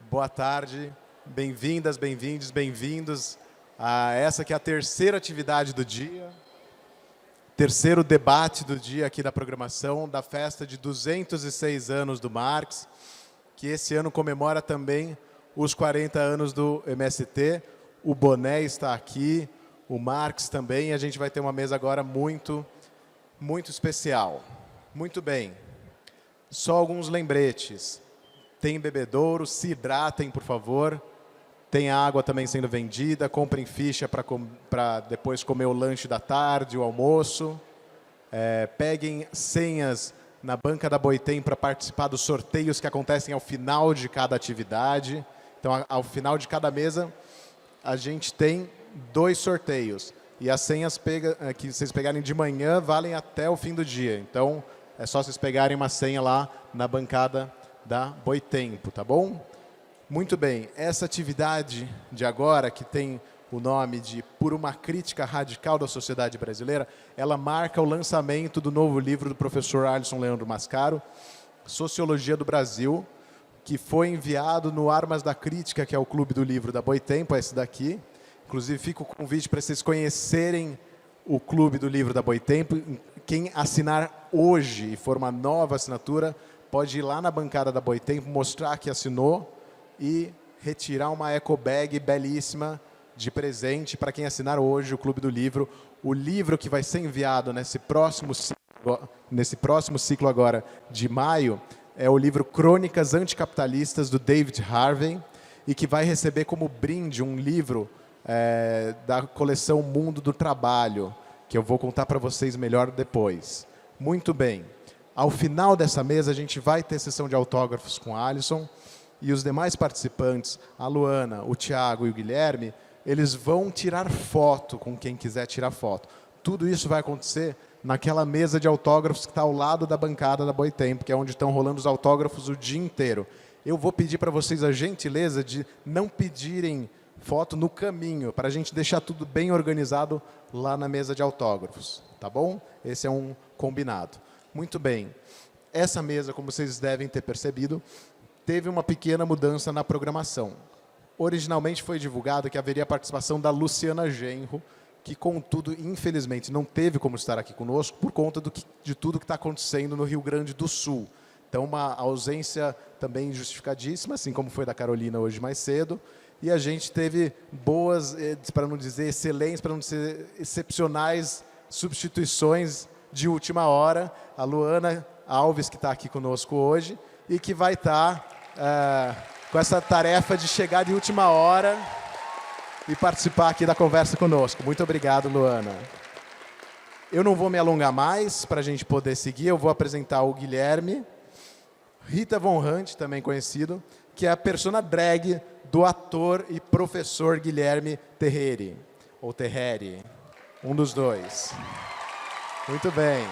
Boa tarde, bem-vindas, bem-vindos, bem-vindos a essa que é a terceira atividade do dia, terceiro debate do dia aqui da programação da festa de 206 anos do Marx, que esse ano comemora também os 40 anos do MST. O Boné está aqui, o Marx também, e a gente vai ter uma mesa agora muito especial. Muito bem, só alguns lembretes. Tem bebedouro, se hidratem, por favor. Tem água também sendo vendida, comprem ficha para depois comer o lanche da tarde, o almoço. Peguem senhas na banca da Boitem para participar dos sorteios que acontecem ao final de cada atividade. Então, ao final de cada mesa, a gente tem 2 sorteios. E as senhas que vocês pegarem de manhã valem até o fim do dia. Então, é só vocês pegarem uma senha lá na bancada da Boitempo, tá bom? Muito bem, essa atividade de agora, que tem o nome de Por uma Crítica Radical da Sociedade Brasileira, ela marca o lançamento do novo livro do professor Alisson Leandro Mascaro, Sociologia do Brasil, que foi enviado no Armas da Crítica, que é o clube do livro da Boitempo, esse daqui. Inclusive, fica o convite para vocês conhecerem o clube do livro da Boitempo. Quem assinar hoje e for uma nova assinatura, pode ir lá na bancada da Boitempo, mostrar que assinou e retirar uma eco bag belíssima de presente para quem assinar hoje o Clube do Livro. O livro que vai ser enviado nesse próximo ciclo agora de maio é o livro Crônicas Anticapitalistas, do David Harvey, e que vai receber como brinde um livro da coleção Mundo do Trabalho, que eu vou contar para vocês melhor depois. Muito bem. Ao final dessa mesa, a gente vai ter sessão de autógrafos com o Alisson, e os demais participantes, a Luana, o Tiago e o Guilherme, eles vão tirar foto com quem quiser tirar foto. Tudo isso vai acontecer naquela mesa de autógrafos que está ao lado da bancada da Boitempo, que é onde estão rolando os autógrafos o dia inteiro. Eu vou pedir para vocês a gentileza de não pedirem foto no caminho, para a gente deixar tudo bem organizado lá na mesa de autógrafos, tá bom? Esse é um combinado. Muito bem. Essa mesa, como vocês devem ter percebido, teve uma pequena mudança na programação. Originalmente foi divulgado que haveria a participação da Luciana Genro, que, contudo, infelizmente, não teve como estar aqui conosco por conta de tudo que está acontecendo no Rio Grande do Sul. Então, uma ausência também justificadíssima, assim como foi da Carolina hoje mais cedo. E a gente teve boas, para não dizer excelentes, para não dizer excepcionais substituições de última hora. A Luana Alves, que está aqui conosco hoje, e que vai estar com essa tarefa de chegar de última hora e participar aqui da conversa conosco. Muito obrigado, Luana. Eu não vou me alongar mais para a gente poder seguir. Eu vou apresentar o Guilherme, Rita Von Hunt, também conhecido, que é a persona drag do ator e professor Guilherme Terreri, ou Terreri, um dos dois. Muito bem.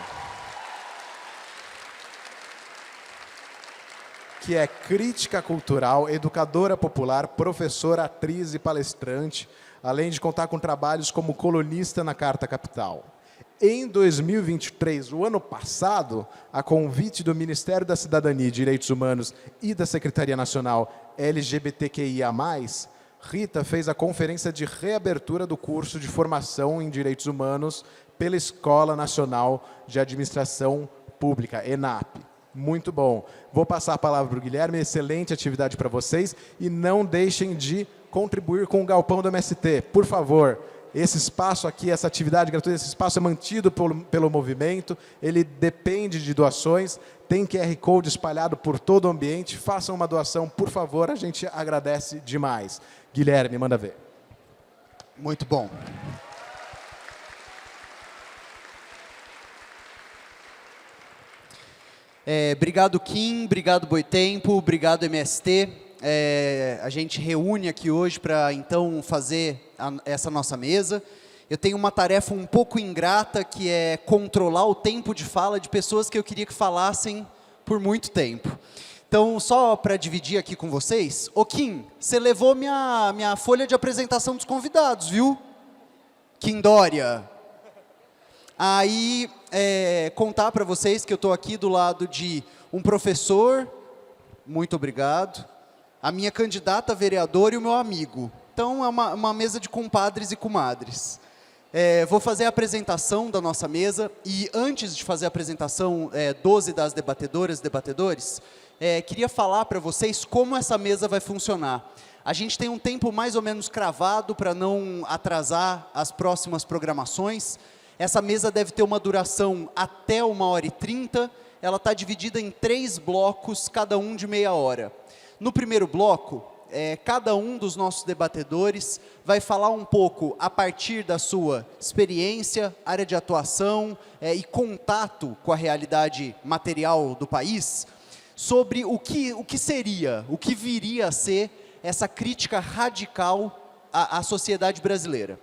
Que é crítica cultural, educadora popular, professora, atriz e palestrante, além de contar com trabalhos como colunista na Carta Capital. Em 2023, o ano passado, a convite do Ministério da Cidadania e Direitos Humanos e da Secretaria Nacional LGBTQIA+, Rita fez a conferência de reabertura do curso de formação em Direitos Humanos pela Escola Nacional de Administração Pública, ENAP. Muito bom. Vou passar a palavra para o Guilherme, excelente atividade para vocês, e não deixem de contribuir com o Galpão do MST, por favor. Esse espaço aqui, essa atividade gratuita, esse espaço é mantido pelo movimento, ele depende de doações, tem QR Code espalhado por todo o ambiente, façam uma doação, por favor, a gente agradece demais. Guilherme, manda ver. Muito bom. Obrigado, Kim, obrigado, Boitempo, obrigado, MST. A gente reúne aqui hoje para, então, fazer essa nossa mesa. Eu tenho uma tarefa um pouco ingrata, que é controlar o tempo de fala de pessoas que eu queria que falassem por muito tempo. Então, só para dividir aqui com vocês, ô Kim, você levou minha folha de apresentação dos convidados, viu? Kim Dória. Aí, contar para vocês que eu estou aqui do lado de um professor, muito obrigado, a minha candidata a vereadora e o meu amigo. Então, é uma mesa de compadres e comadres. Vou fazer a apresentação da nossa mesa e, antes de fazer a apresentação 12 das debatedoras e debatedores, queria falar para vocês como essa mesa vai funcionar. A gente tem um tempo mais ou menos cravado para não atrasar as próximas programações. Essa mesa deve ter uma duração até 1h30. Ela está dividida em 3 blocos, cada um de meia hora. No primeiro bloco, cada um dos nossos debatedores vai falar um pouco a partir da sua experiência, área de atuação e contato com a realidade material do país, sobre o que seria, o que viria a ser essa crítica radical à sociedade brasileira.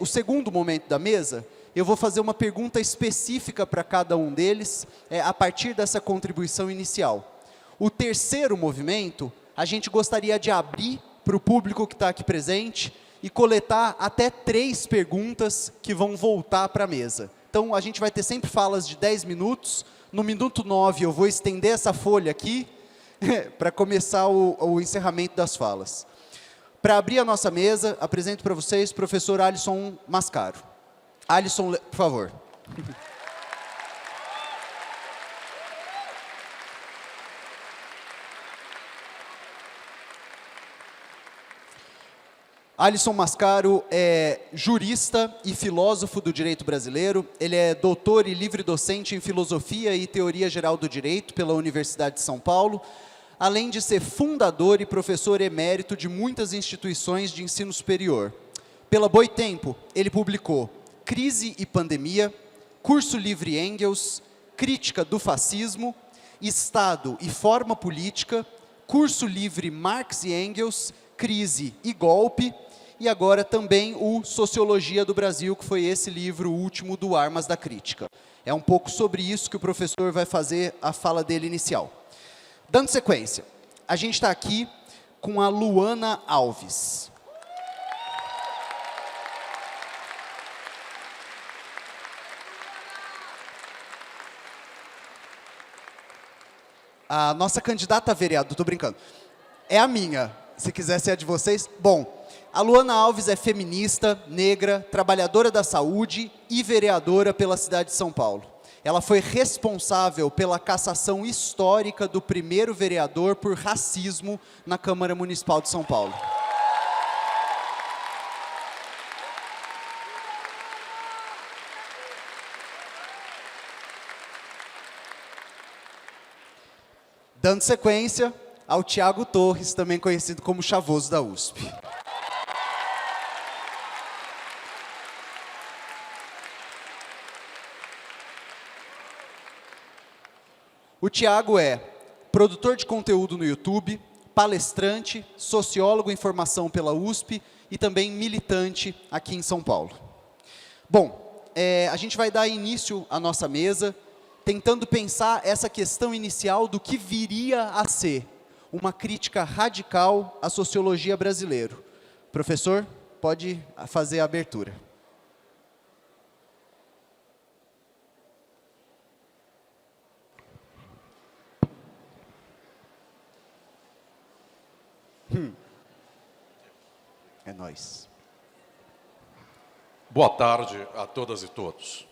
O segundo momento da mesa, eu vou fazer uma pergunta específica para cada um deles, a partir dessa contribuição inicial. O terceiro movimento, a gente gostaria de abrir para o público que está aqui presente e coletar até 3 perguntas que vão voltar para a mesa. Então, a gente vai ter sempre falas de 10 minutos. No minuto 9, eu vou estender essa folha aqui para começar o encerramento das falas. Para abrir a nossa mesa, apresento para vocês o professor Alisson Mascaro. Alisson, por favor. Alisson Mascaro é jurista e filósofo do direito brasileiro. Ele é doutor e livre-docente em filosofia e teoria geral do direito pela Universidade de São Paulo, além de ser fundador e professor emérito de muitas instituições de ensino superior. Pela Boitempo, ele publicou Crise e Pandemia, Curso Livre Engels, Crítica do Fascismo, Estado e Forma Política, Curso Livre Marx e Engels, Crise e Golpe, e agora também o Sociologia do Brasil, que foi esse livro último do Armas da Crítica. É um pouco sobre isso que o professor vai fazer a fala dele inicial. Dando sequência, a gente está aqui com a Luana Alves. A nossa candidata a vereador, estou brincando, é a minha, se quiser ser a de vocês. Bom, a Luana Alves é feminista, negra, trabalhadora da saúde e vereadora pela cidade de São Paulo. Ela foi responsável pela cassação histórica do primeiro vereador por racismo na Câmara Municipal de São Paulo. Dando sequência ao Tiago Torres, também conhecido como Chavoso da USP. O Tiago é produtor de conteúdo no YouTube, palestrante, sociólogo em formação pela USP e também militante aqui em São Paulo. Bom, a gente vai dar início à nossa mesa, tentando pensar essa questão inicial do que viria a ser uma crítica radical à sociologia brasileira. Professor, pode fazer a abertura. É nóis. Boa tarde a todas e todos.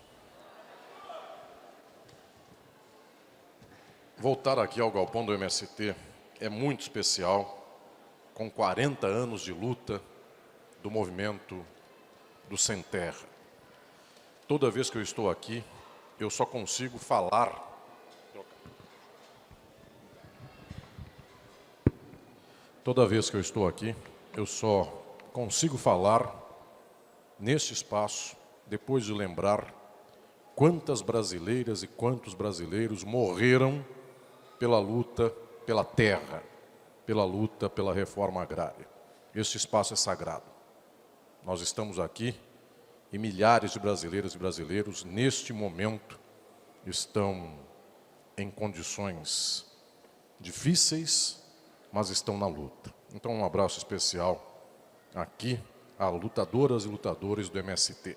Voltar aqui ao galpão do MST é muito especial, com 40 anos de luta do movimento do Sem Terra. Toda vez que eu estou aqui, eu só consigo falar. Toda vez que eu estou aqui, eu só consigo falar neste espaço, depois de lembrar quantas brasileiras e quantos brasileiros morreram pela luta pela terra, pela luta pela reforma agrária. Este espaço é sagrado. Nós estamos aqui e milhares de brasileiras e brasileiros, neste momento, estão em condições difíceis, mas estão na luta. Então, um abraço especial aqui a lutadoras e lutadores do MST.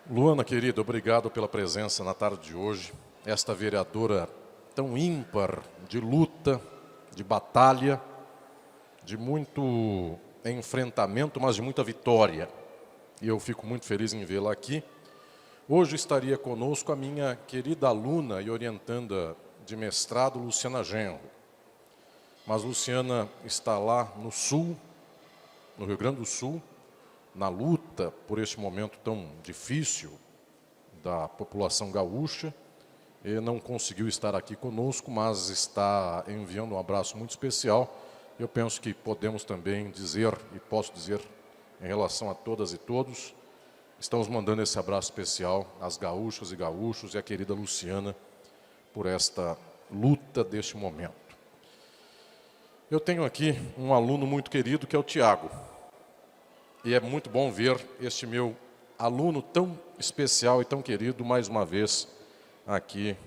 Luana, querida, obrigado pela presença na tarde de hoje. Esta vereadora tão ímpar, de luta, de batalha, de muito enfrentamento, mas de muita vitória. E eu fico muito feliz em vê-la aqui. Hoje estaria conosco a minha querida aluna e orientanda de mestrado, Luciana Genro. Mas Luciana está lá no Sul, no Rio Grande do Sul, na luta por este momento tão difícil da população gaúcha, e não conseguiu estar aqui conosco, mas está enviando um abraço muito especial. Eu penso que podemos também dizer, e posso dizer em relação a todas e todos, estamos mandando esse abraço especial às gaúchas e gaúchos e à querida Luciana por esta luta deste momento. Eu tenho aqui um aluno muito querido que é o Tiago. E é muito bom ver este meu aluno tão especial e tão querido mais uma vez aqui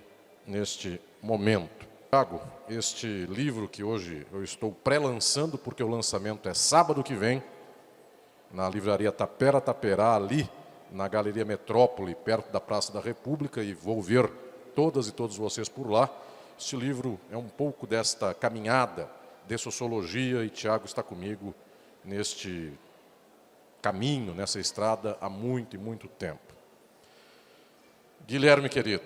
neste momento. Tiago, este livro que hoje eu estou pré-lançando, porque o lançamento é sábado que vem, na livraria Tapera Taperá, ali na Galeria Metrópole, perto da Praça da República, e vou ver todas e todos vocês por lá. Este livro é um pouco desta caminhada de sociologia, e Tiago está comigo neste caminho, nessa estrada, há muito e muito tempo. Guilherme, querido,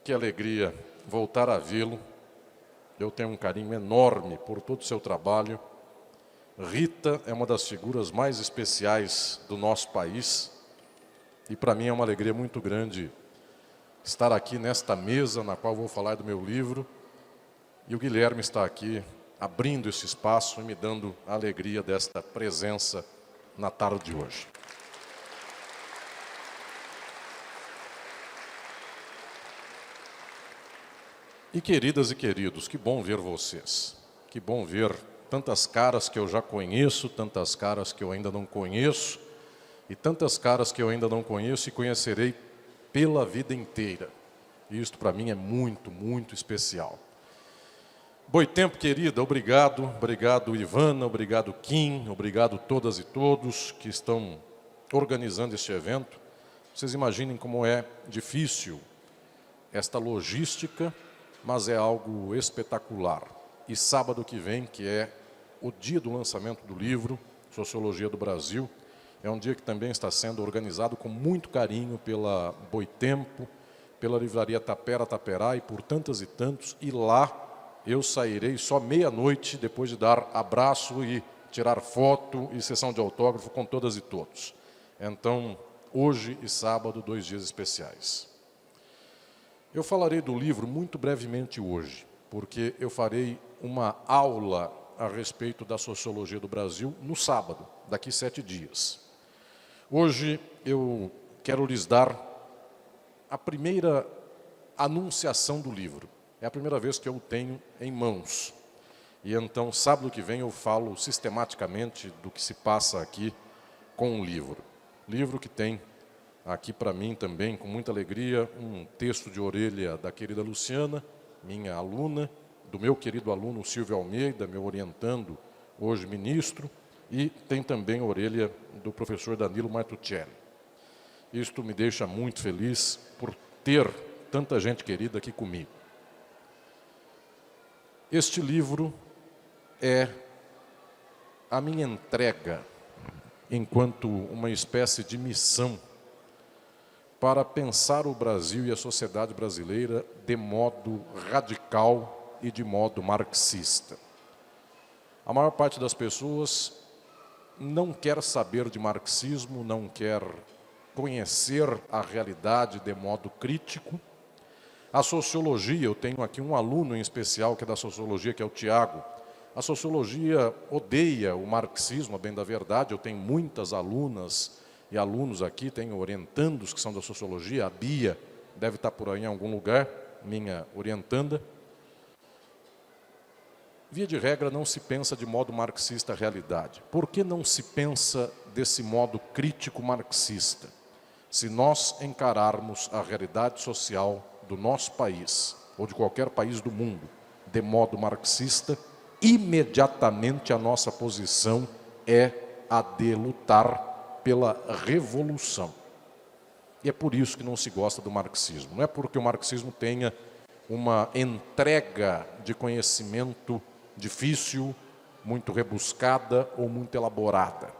que alegria voltar a vê-lo. Eu tenho um carinho enorme por todo o seu trabalho. Rita é uma das figuras mais especiais do nosso país, e para mim é uma alegria muito grande estar aqui nesta mesa na qual vou falar do meu livro, e o Guilherme está aqui abrindo esse espaço e me dando a alegria desta presença na tarde de hoje. E queridas e queridos, que bom ver vocês. Que bom ver tantas caras que eu já conheço, tantas caras que eu ainda não conheço, e tantas caras que eu ainda não conheço e conhecerei pela vida inteira. E isto para mim é muito, muito especial. Boitempo, querida, obrigado. Obrigado, Ivana, obrigado, Kim, obrigado todas e todos que estão organizando este evento. Vocês imaginem como é difícil esta logística, mas é algo espetacular. E sábado que vem, que é o dia do lançamento do livro, Sociologia do Brasil, é um dia que também está sendo organizado com muito carinho pela Boitempo, pela livraria Tapera Taperá e por tantas e tantos, e lá eu sairei só meia-noite, depois de dar abraço e tirar foto e sessão de autógrafo com todas e todos. Então, hoje e sábado, 2 dias especiais. Eu falarei do livro muito brevemente hoje, porque eu farei uma aula a respeito da sociologia do Brasil no sábado, daqui 7 dias. Hoje eu quero lhes dar a primeira anunciação do livro. É a primeira vez que eu o tenho em mãos. E então, sábado que vem, eu falo sistematicamente do que se passa aqui com o livro. Livro que tem aqui para mim também, com muita alegria, um texto de orelha da querida Luciana, minha aluna, do meu querido aluno Silvio Almeida, meu orientando, hoje ministro, e tem também a orelha do professor Danilo Martuccelli. Isto me deixa muito feliz por ter tanta gente querida aqui comigo. Este livro é a minha entrega enquanto uma espécie de missão para pensar o Brasil e a sociedade brasileira de modo radical e de modo marxista. A maior parte das pessoas não quer saber de marxismo, não quer conhecer a realidade de modo crítico. A sociologia, eu tenho aqui um aluno em especial que é da sociologia, que é o Tiago. A sociologia odeia o marxismo, a bem da verdade. Eu tenho muitas alunas e alunos aqui, tenho orientandos que são da sociologia. A Bia deve estar por aí em algum lugar, minha orientanda. Via de regra, não se pensa de modo marxista a realidade. Por que não se pensa desse modo crítico marxista? Se nós encararmos a realidade social do nosso país, ou de qualquer país do mundo, de modo marxista, imediatamente a nossa posição é a de lutar pela revolução. E é por isso que não se gosta do marxismo. Não é porque o marxismo tenha uma entrega de conhecimento difícil, muito rebuscada ou muito elaborada.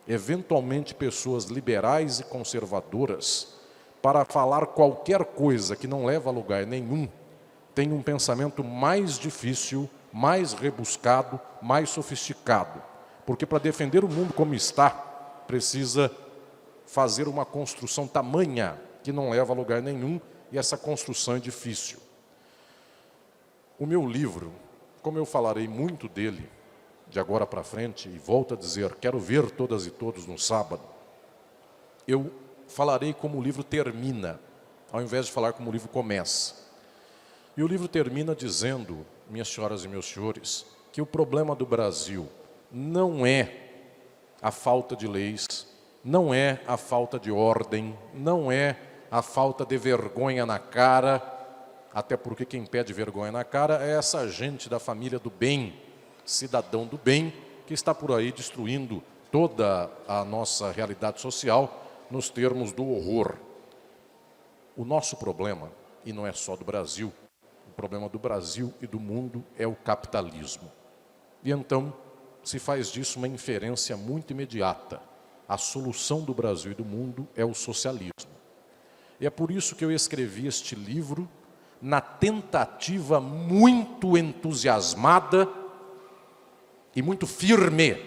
Eventualmente, pessoas liberais e conservadoras, para falar qualquer coisa que não leva a lugar nenhum, têm um pensamento mais difícil, mais rebuscado, mais sofisticado. Porque para defender o mundo como está, precisa fazer uma construção tamanha que não leva a lugar nenhum, e essa construção é difícil. O meu livro, como eu falarei muito dele de agora para frente, e volto a dizer, quero ver todas e todos no sábado, eu falarei como o livro termina, ao invés de falar como o livro começa. E o livro termina dizendo, minhas senhoras e meus senhores, que o problema do Brasil não é a falta de leis, não é a falta de ordem, não é a falta de vergonha na cara, até porque quem pede vergonha na cara é essa gente da família do bem, cidadão do bem, que está por aí destruindo toda a nossa realidade social nos termos do horror. O nosso problema, e não é só do Brasil, o problema do Brasil e do mundo é o capitalismo. E então se faz disso uma inferência muito imediata. A solução do Brasil e do mundo é o socialismo. E é por isso que eu escrevi este livro na tentativa muito entusiasmada e muito firme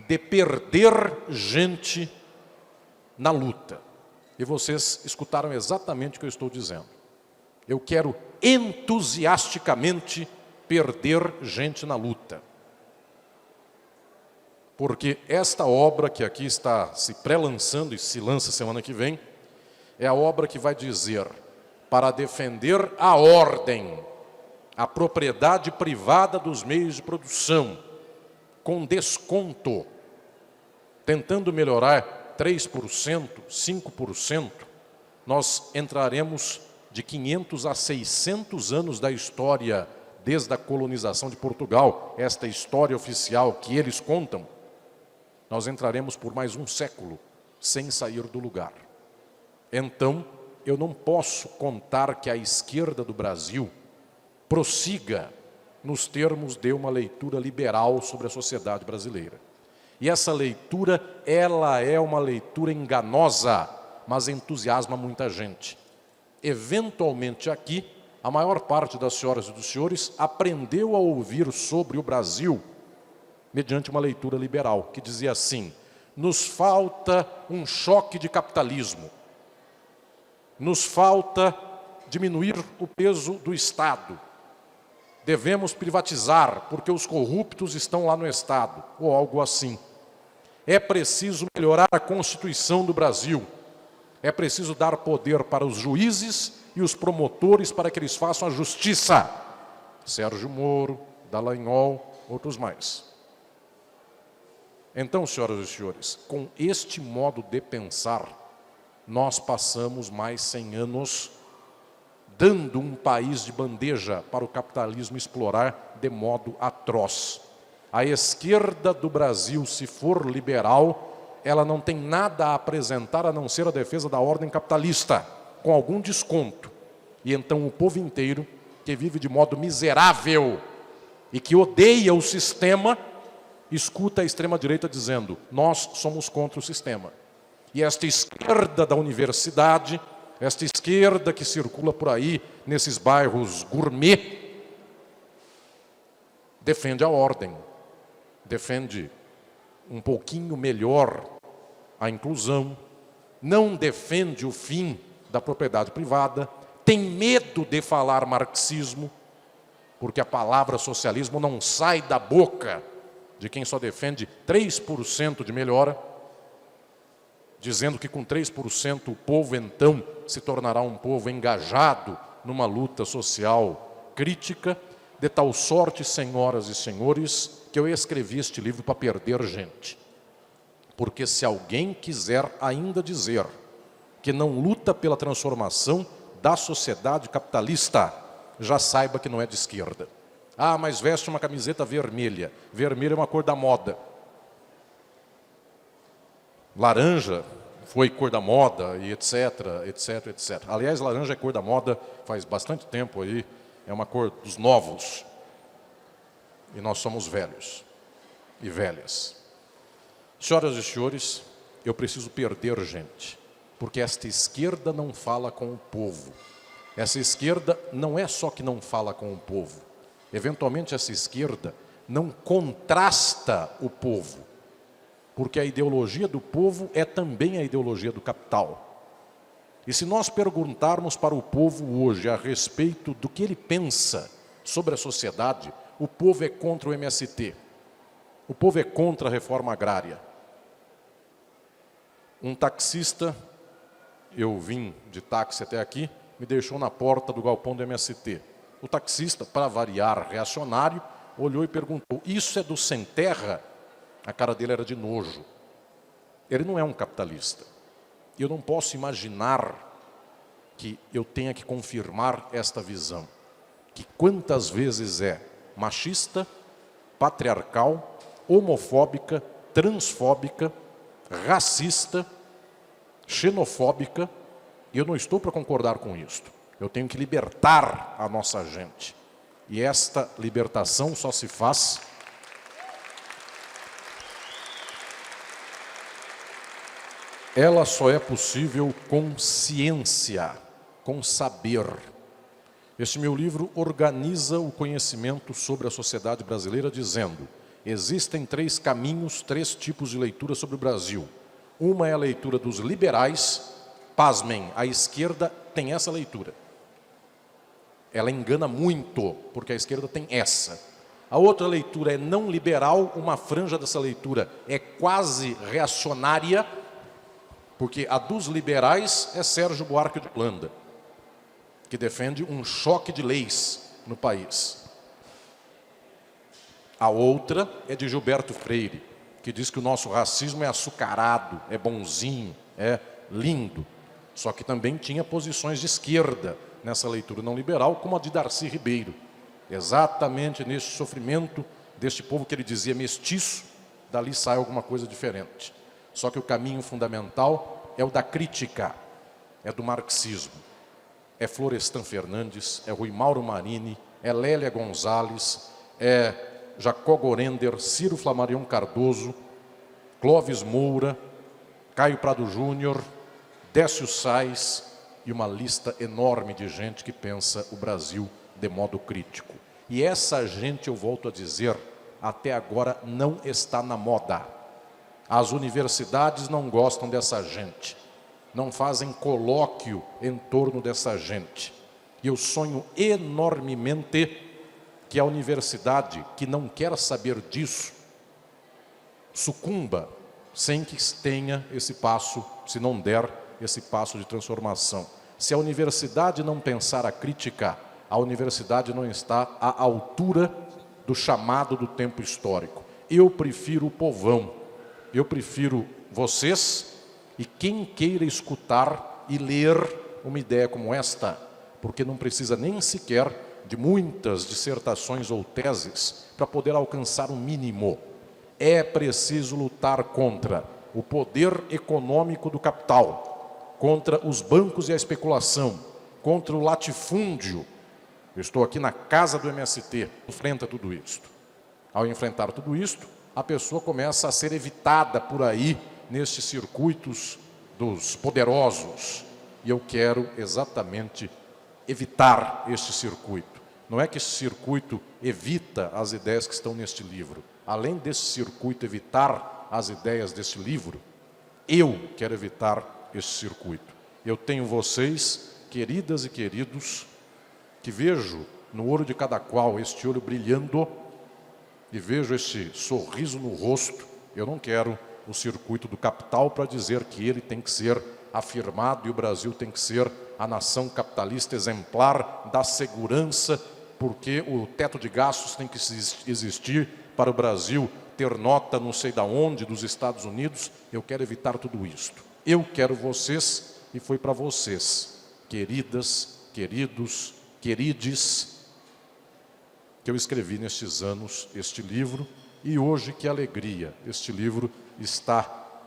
de perder gente na luta. E vocês escutaram exatamente o que eu estou dizendo. Eu quero entusiasticamente perder gente na luta. Porque esta obra que aqui está se pré-lançando e se lança semana que vem, é a obra que vai dizer, para defender a ordem, a propriedade privada dos meios de produção, com desconto, tentando melhorar 3%, 5%, nós entraremos de 500 a 600 anos da história, desde a colonização de Portugal, esta história oficial que eles contam, nós entraremos por mais um século sem sair do lugar. Então, eu não posso contar que a esquerda do Brasil prossiga nos termos de uma leitura liberal sobre a sociedade brasileira. E essa leitura, ela é uma leitura enganosa, mas entusiasma muita gente. Eventualmente aqui, a maior parte das senhoras e dos senhores aprendeu a ouvir sobre o Brasil mediante uma leitura liberal, que dizia assim, nos falta um choque de capitalismo, nos falta diminuir o peso do Estado, devemos privatizar, porque os corruptos estão lá no Estado, ou algo assim. É preciso melhorar a Constituição do Brasil, é preciso dar poder para os juízes e os promotores para que eles façam a justiça. Sérgio Moro, Dallagnol, outros mais. Então, senhoras e senhores, com este modo de pensar, nós passamos mais 100 anos dando um país de bandeja para o capitalismo explorar de modo atroz. A esquerda do Brasil, se for liberal, ela não tem nada a apresentar a não ser a defesa da ordem capitalista, com algum desconto. E então o povo inteiro, que vive de modo miserável e que odeia o sistema, escuta a extrema-direita dizendo, nós somos contra o sistema. E esta esquerda da universidade, esta esquerda que circula por aí, nesses bairros gourmet, defende a ordem, defende um pouquinho melhor a inclusão, não defende o fim da propriedade privada, tem medo de falar marxismo, porque a palavra socialismo não sai da boca de quem só defende 3% de melhora, dizendo que com 3% o povo então se tornará um povo engajado numa luta social crítica, de tal sorte, senhoras e senhores, que eu escrevi este livro para perder gente. Porque se alguém quiser ainda dizer que não luta pela transformação da sociedade capitalista, já saiba que não é de esquerda. Ah, mas veste uma camiseta vermelha. Vermelho é uma cor da moda. Laranja foi cor da moda e etc, etc, etc. Aliás, laranja é cor da moda faz bastante tempo aí, é uma cor dos novos. E nós somos velhos e velhas. Senhoras e senhores, eu preciso perder gente, porque esta esquerda não fala com o povo. Essa esquerda não é só que não fala com o povo. Eventualmente essa esquerda não contrasta o povo, porque a ideologia do povo é também a ideologia do capital. E se nós perguntarmos para o povo hoje a respeito do que ele pensa sobre a sociedade, o povo é contra o MST, o povo é contra a reforma agrária. Um taxista, eu vim de táxi até aqui, me deixou na porta do galpão do MST. O taxista, para variar, reacionário, olhou e perguntou: isso é do sem terra? A cara dele era de nojo. Ele não é um capitalista. Eu não posso imaginar que eu tenha que confirmar esta visão, que quantas vezes é machista, patriarcal, homofóbica, transfóbica, racista, xenofóbica, e eu não estou para concordar com isto. Eu tenho que libertar a nossa gente. E esta libertação só se faz ela só é possível com ciência, com saber. Este meu livro organiza o conhecimento sobre a sociedade brasileira dizendo: existem 3 caminhos, 3 tipos de leitura sobre o Brasil. Uma é a leitura dos liberais. Pasmem, a esquerda tem essa leitura. Ela engana muito, porque a esquerda tem essa. A outra leitura é não liberal, uma franja dessa leitura é quase reacionária, porque a dos liberais é Sérgio Buarque de Holanda, que defende um choque de leis no país. A outra é de Gilberto Freire, que diz que o nosso racismo é açucarado, é bonzinho, é lindo. Só que também tinha posições de esquerda nessa leitura não liberal, como a de Darcy Ribeiro. Exatamente neste sofrimento deste povo que ele dizia mestiço, dali sai alguma coisa diferente. Só que o caminho fundamental é o da crítica, é do marxismo. É Florestan Fernandes, é Rui Mauro Marini, é Lélia Gonzalez, é Jacó Gorender, Ciro Flamarion Cardoso, Clóvis Moura, Caio Prado Júnior, Décio Sais e uma lista enorme de gente que pensa o Brasil de modo crítico. E essa gente, eu volto a dizer, até agora não está na moda. As universidades não gostam dessa gente, não fazem colóquio em torno dessa gente. E eu sonho enormemente que a universidade, que não quer saber disso, sucumba sem que tenha esse passo, se não der esse passo de transformação. Se a universidade não pensar a crítica, a universidade não está à altura do chamado do tempo histórico. Eu prefiro o povão, eu prefiro vocês e quem queira escutar e ler uma ideia como esta, porque não precisa nem sequer de muitas dissertações ou teses para poder alcançar o mínimo. É preciso lutar contra o poder econômico do capital, contra os bancos e a especulação, contra o latifúndio. Eu estou aqui na casa do MST, enfrenta tudo isto. Ao enfrentar tudo isto, a pessoa começa a ser evitada por aí, nestes circuitos dos poderosos. E eu quero exatamente evitar este circuito. Não é que esse circuito evita as ideias que estão neste livro. Além desse circuito evitar as ideias deste livro, eu quero evitar este circuito. Eu tenho vocês, queridas e queridos, que vejo no olho de cada qual este olho brilhando e vejo este sorriso no rosto. Eu não quero o circuito do capital para dizer que ele tem que ser afirmado e o Brasil tem que ser a nação capitalista exemplar da segurança, porque o teto de gastos tem que existir para o Brasil ter nota não sei da onde, dos Estados Unidos. Eu quero evitar tudo isto. Eu quero vocês e foi para vocês, queridas, queridos, querides, que eu escrevi nestes anos este livro. E hoje, que alegria, este livro está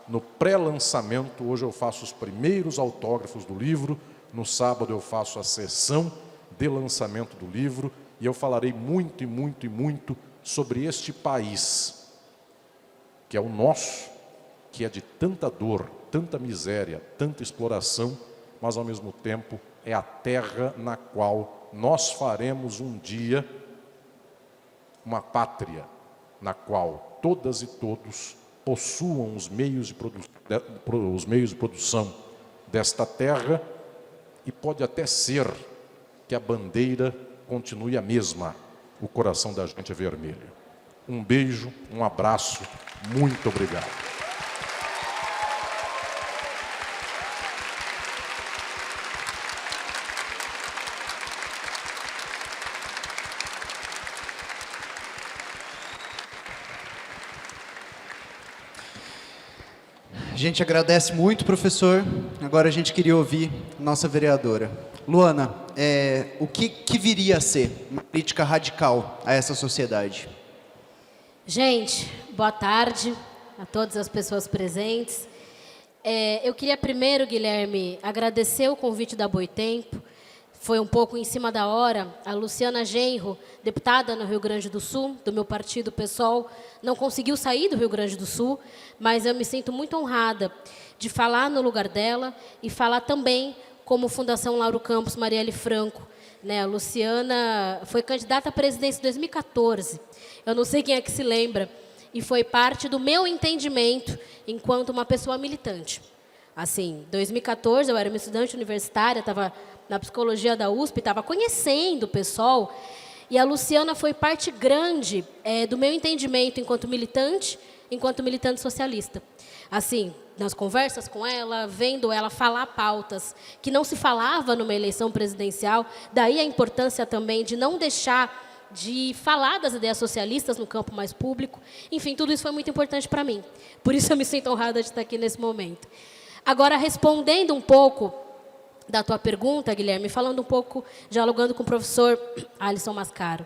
no pré-lançamento. Hoje eu faço os primeiros autógrafos do livro, no sábado eu faço a sessão de lançamento do livro, e eu falarei muito e muito e muito sobre este país, que é o nosso, que é de tanta dor, tanta miséria, tanta exploração, mas ao mesmo tempo é a terra na qual nós faremos um dia uma pátria, na qual todas e todos possuam os meios de produção desta terra, e pode até ser que a bandeira continue a mesma, o coração da gente é vermelho. Um beijo, um abraço, muito obrigado. A gente agradece muito, professor. Agora a gente queria ouvir nossa vereadora. Luana, o que viria a ser uma crítica radical a essa sociedade? Gente, boa tarde a todas as pessoas presentes. Eu queria primeiro, Guilherme, agradecer o convite da Boitempo. Foi um pouco em cima da hora. A Luciana Genro, deputada no Rio Grande do Sul, do meu partido PSOL, não conseguiu sair do Rio Grande do Sul, mas eu me sinto muito honrada de falar no lugar dela e falar também como Fundação Lauro Campos Marielle Franco. A Luciana foi candidata à presidência em 2014. Eu não sei quem é que se lembra. E foi parte do meu entendimento enquanto uma pessoa militante. Assim, em 2014, eu era uma estudante universitária, estava na psicologia da USP, estava conhecendo o PSOL, e a Luciana foi parte grande do meu entendimento enquanto militante socialista. Assim, nas conversas com ela, vendo ela falar pautas que não se falava numa eleição presidencial, daí a importância também de não deixar de falar das ideias socialistas no campo mais público. Enfim, tudo isso foi muito importante para mim. Por isso eu me sinto honrada de estar aqui nesse momento. Agora, respondendo um pouco da tua pergunta, Guilherme, falando um pouco, dialogando com o professor Alisson Mascaro.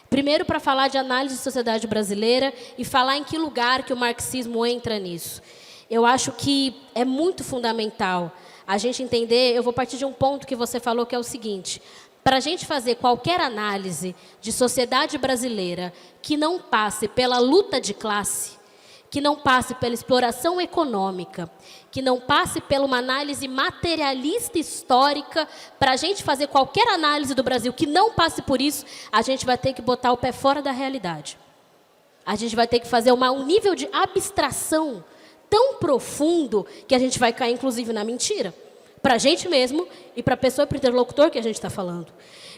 Primeiro, para falar de análise de sociedade brasileira e falar em que lugar que o marxismo entra nisso. Eu acho que é muito fundamental a gente entender, eu vou partir de um ponto que você falou, que é o seguinte: para a gente fazer qualquer análise de sociedade brasileira que não passe pela luta de classe, que não passe pela exploração econômica, que não passe por uma análise materialista histórica, para a gente fazer qualquer análise do Brasil que não passe por isso, a gente vai ter que botar o pé fora da realidade. A gente vai ter que fazer um nível de abstração tão profundo que a gente vai cair, inclusive, na mentira. Para a gente mesmo e para a pessoa, para o interlocutor que a gente está falando.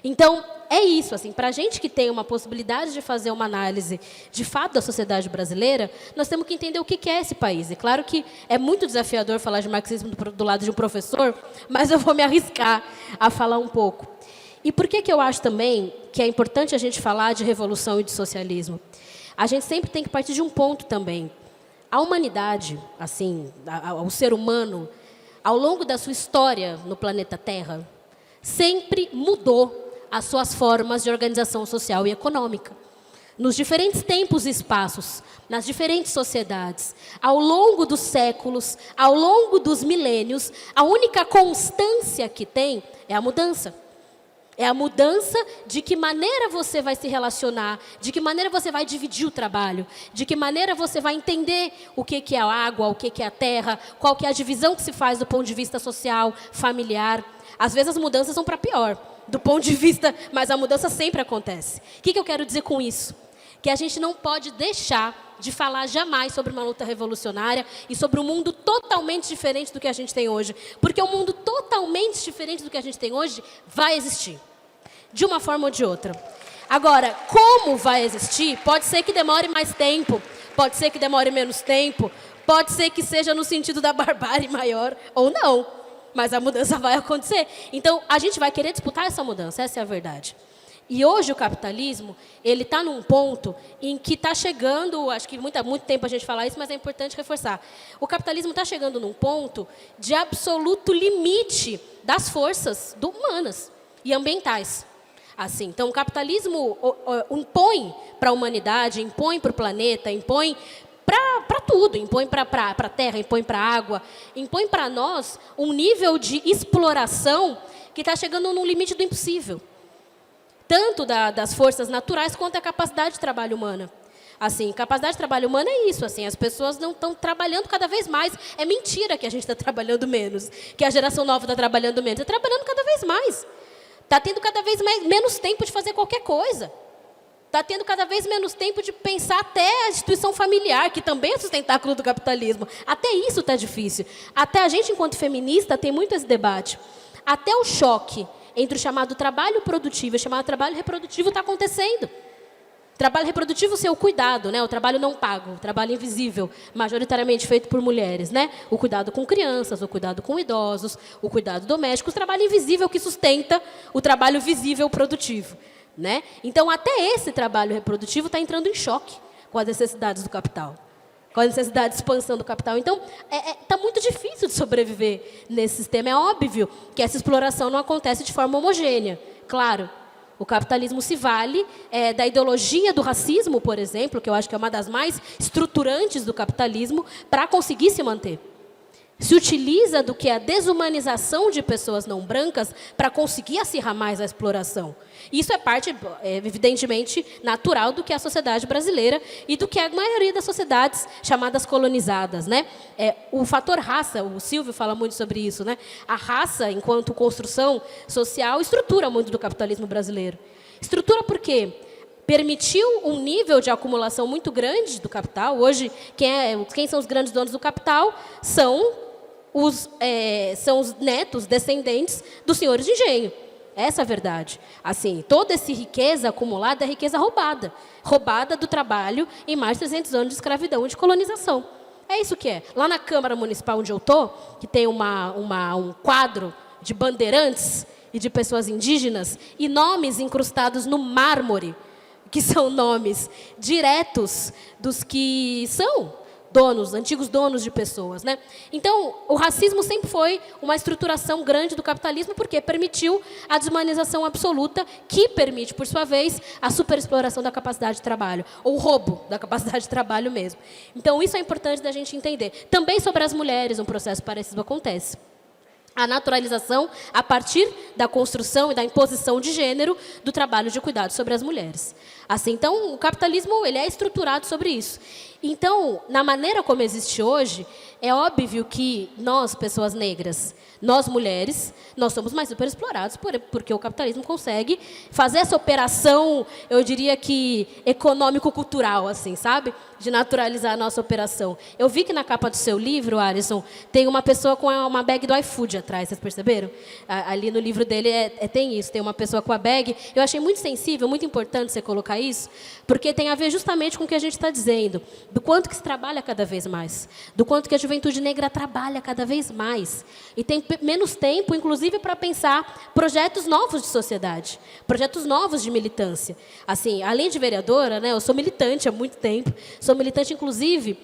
Então, é isso, assim, para a gente que tem uma possibilidade de fazer uma análise de fato da sociedade brasileira, nós temos que entender o que é esse país. E claro que é muito desafiador falar de marxismo do lado de um professor, mas eu vou me arriscar a falar um pouco. E por que eu acho também que é importante a gente falar de revolução e de socialismo? A gente sempre tem que partir de um ponto também. A humanidade, assim, o ser humano, ao longo da sua história no planeta Terra, sempre mudou as suas formas de organização social e econômica. Nos diferentes tempos e espaços, nas diferentes sociedades, ao longo dos séculos, ao longo dos milênios, a única constância que tem é a mudança. É a mudança de que maneira você vai se relacionar, de que maneira você vai dividir o trabalho, de que maneira você vai entender o que é a água, o que é a terra, qual que é a divisão que se faz do ponto de vista social, familiar. Às vezes as mudanças são para pior, do ponto de vista, mas a mudança sempre acontece. O que eu quero dizer com isso? Que a gente não pode deixar de falar jamais sobre uma luta revolucionária e sobre um mundo totalmente diferente do que a gente tem hoje. Porque um mundo totalmente diferente do que a gente tem hoje vai existir, de uma forma ou de outra. Agora, como vai existir, pode ser que demore mais tempo, pode ser que demore menos tempo, pode ser que seja no sentido da barbárie maior ou não, mas a mudança vai acontecer. Então, a gente vai querer disputar essa mudança, essa é a verdade. E hoje o capitalismo, ele está num ponto em que está chegando, acho que muito tempo a gente fala isso, mas é importante reforçar. O capitalismo está chegando num ponto de absoluto limite das forças humanas e ambientais. Assim, então, o capitalismo impõe para a humanidade, impõe para o planeta, impõe para tudo, impõe para a terra, impõe para a água, impõe para nós um nível de exploração que está chegando no limite do impossível. Tanto das forças naturais quanto a capacidade de trabalho humana. Assim, capacidade de trabalho humana é isso, assim, as pessoas não estão trabalhando cada vez mais. É mentira que a gente está trabalhando menos, que a geração nova está trabalhando menos. Está trabalhando cada vez mais. Está tendo cada vez menos tempo de fazer qualquer coisa. Está tendo cada vez menos tempo de pensar até a instituição familiar, que também é sustentáculo do capitalismo. Até isso está difícil. Até a gente, enquanto feminista, tem muito esse debate. Até o choque entre o chamado trabalho produtivo e o chamado trabalho reprodutivo está acontecendo. Trabalho reprodutivo, seu cuidado, né? O trabalho não pago, o trabalho invisível, majoritariamente feito por mulheres, né? O cuidado com crianças, o cuidado com idosos, o cuidado doméstico, o trabalho invisível que sustenta o trabalho visível produtivo, né? Então, até esse trabalho reprodutivo está entrando em choque com as necessidades do capital, com a necessidade de expansão do capital. Então, está muito difícil de sobreviver nesse sistema. É óbvio que essa exploração não acontece de forma homogênea, claro. O capitalismo se vale da ideologia do racismo, por exemplo, que eu acho que é uma das mais estruturantes do capitalismo, para conseguir se manter. Se utiliza do que é a desumanização de pessoas não brancas para conseguir acirrar mais a exploração. Isso é parte, evidentemente, natural do que é a sociedade brasileira e do que é a maioria das sociedades chamadas colonizadas, né? O fator raça, o Silvio fala muito sobre isso, né? A raça, enquanto construção social, estrutura muito do capitalismo brasileiro. Estrutura por quê? Permitiu um nível de acumulação muito grande do capital. Hoje, quem são os grandes donos do capital são os netos, descendentes dos senhores de engenho. Essa é a verdade. Assim, toda essa riqueza acumulada é riqueza roubada. Roubada do trabalho em mais de 300 anos de escravidão e de colonização. É isso que é. Lá na Câmara Municipal onde eu estou, que tem um quadro de bandeirantes e de pessoas indígenas, e nomes incrustados no mármore, que são nomes diretos dos que são antigos donos de pessoas, né? Então, o racismo sempre foi uma estruturação grande do capitalismo, porque permitiu a desumanização absoluta, que permite, por sua vez, a superexploração da capacidade de trabalho, ou o roubo da capacidade de trabalho mesmo. Então, isso é importante da gente entender. Também sobre as mulheres, um processo parecido acontece. A naturalização a partir da construção e da imposição de gênero do trabalho de cuidado sobre as mulheres. Assim, então, o capitalismo ele é estruturado sobre isso. Então, na maneira como existe hoje, é óbvio que nós, pessoas negras, nós mulheres, nós somos mais superexplorados porque o capitalismo consegue fazer essa operação, eu diria que econômico-cultural, assim, sabe? De naturalizar a nossa operação. Eu vi que na capa do seu livro, Alisson, tem uma pessoa com uma bag do iFood atrás, vocês perceberam? Ali no livro dele tem isso, tem uma pessoa com a bag. Eu achei muito sensível, muito importante você colocar isso, porque tem a ver justamente com o que a gente está dizendo, do quanto que se trabalha cada vez mais, do quanto que a juventude negra trabalha cada vez mais, e tem menos tempo, inclusive, para pensar projetos novos de sociedade, projetos novos de militância. Assim, além de vereadora, né, eu sou militante há muito tempo, sou militante, inclusive,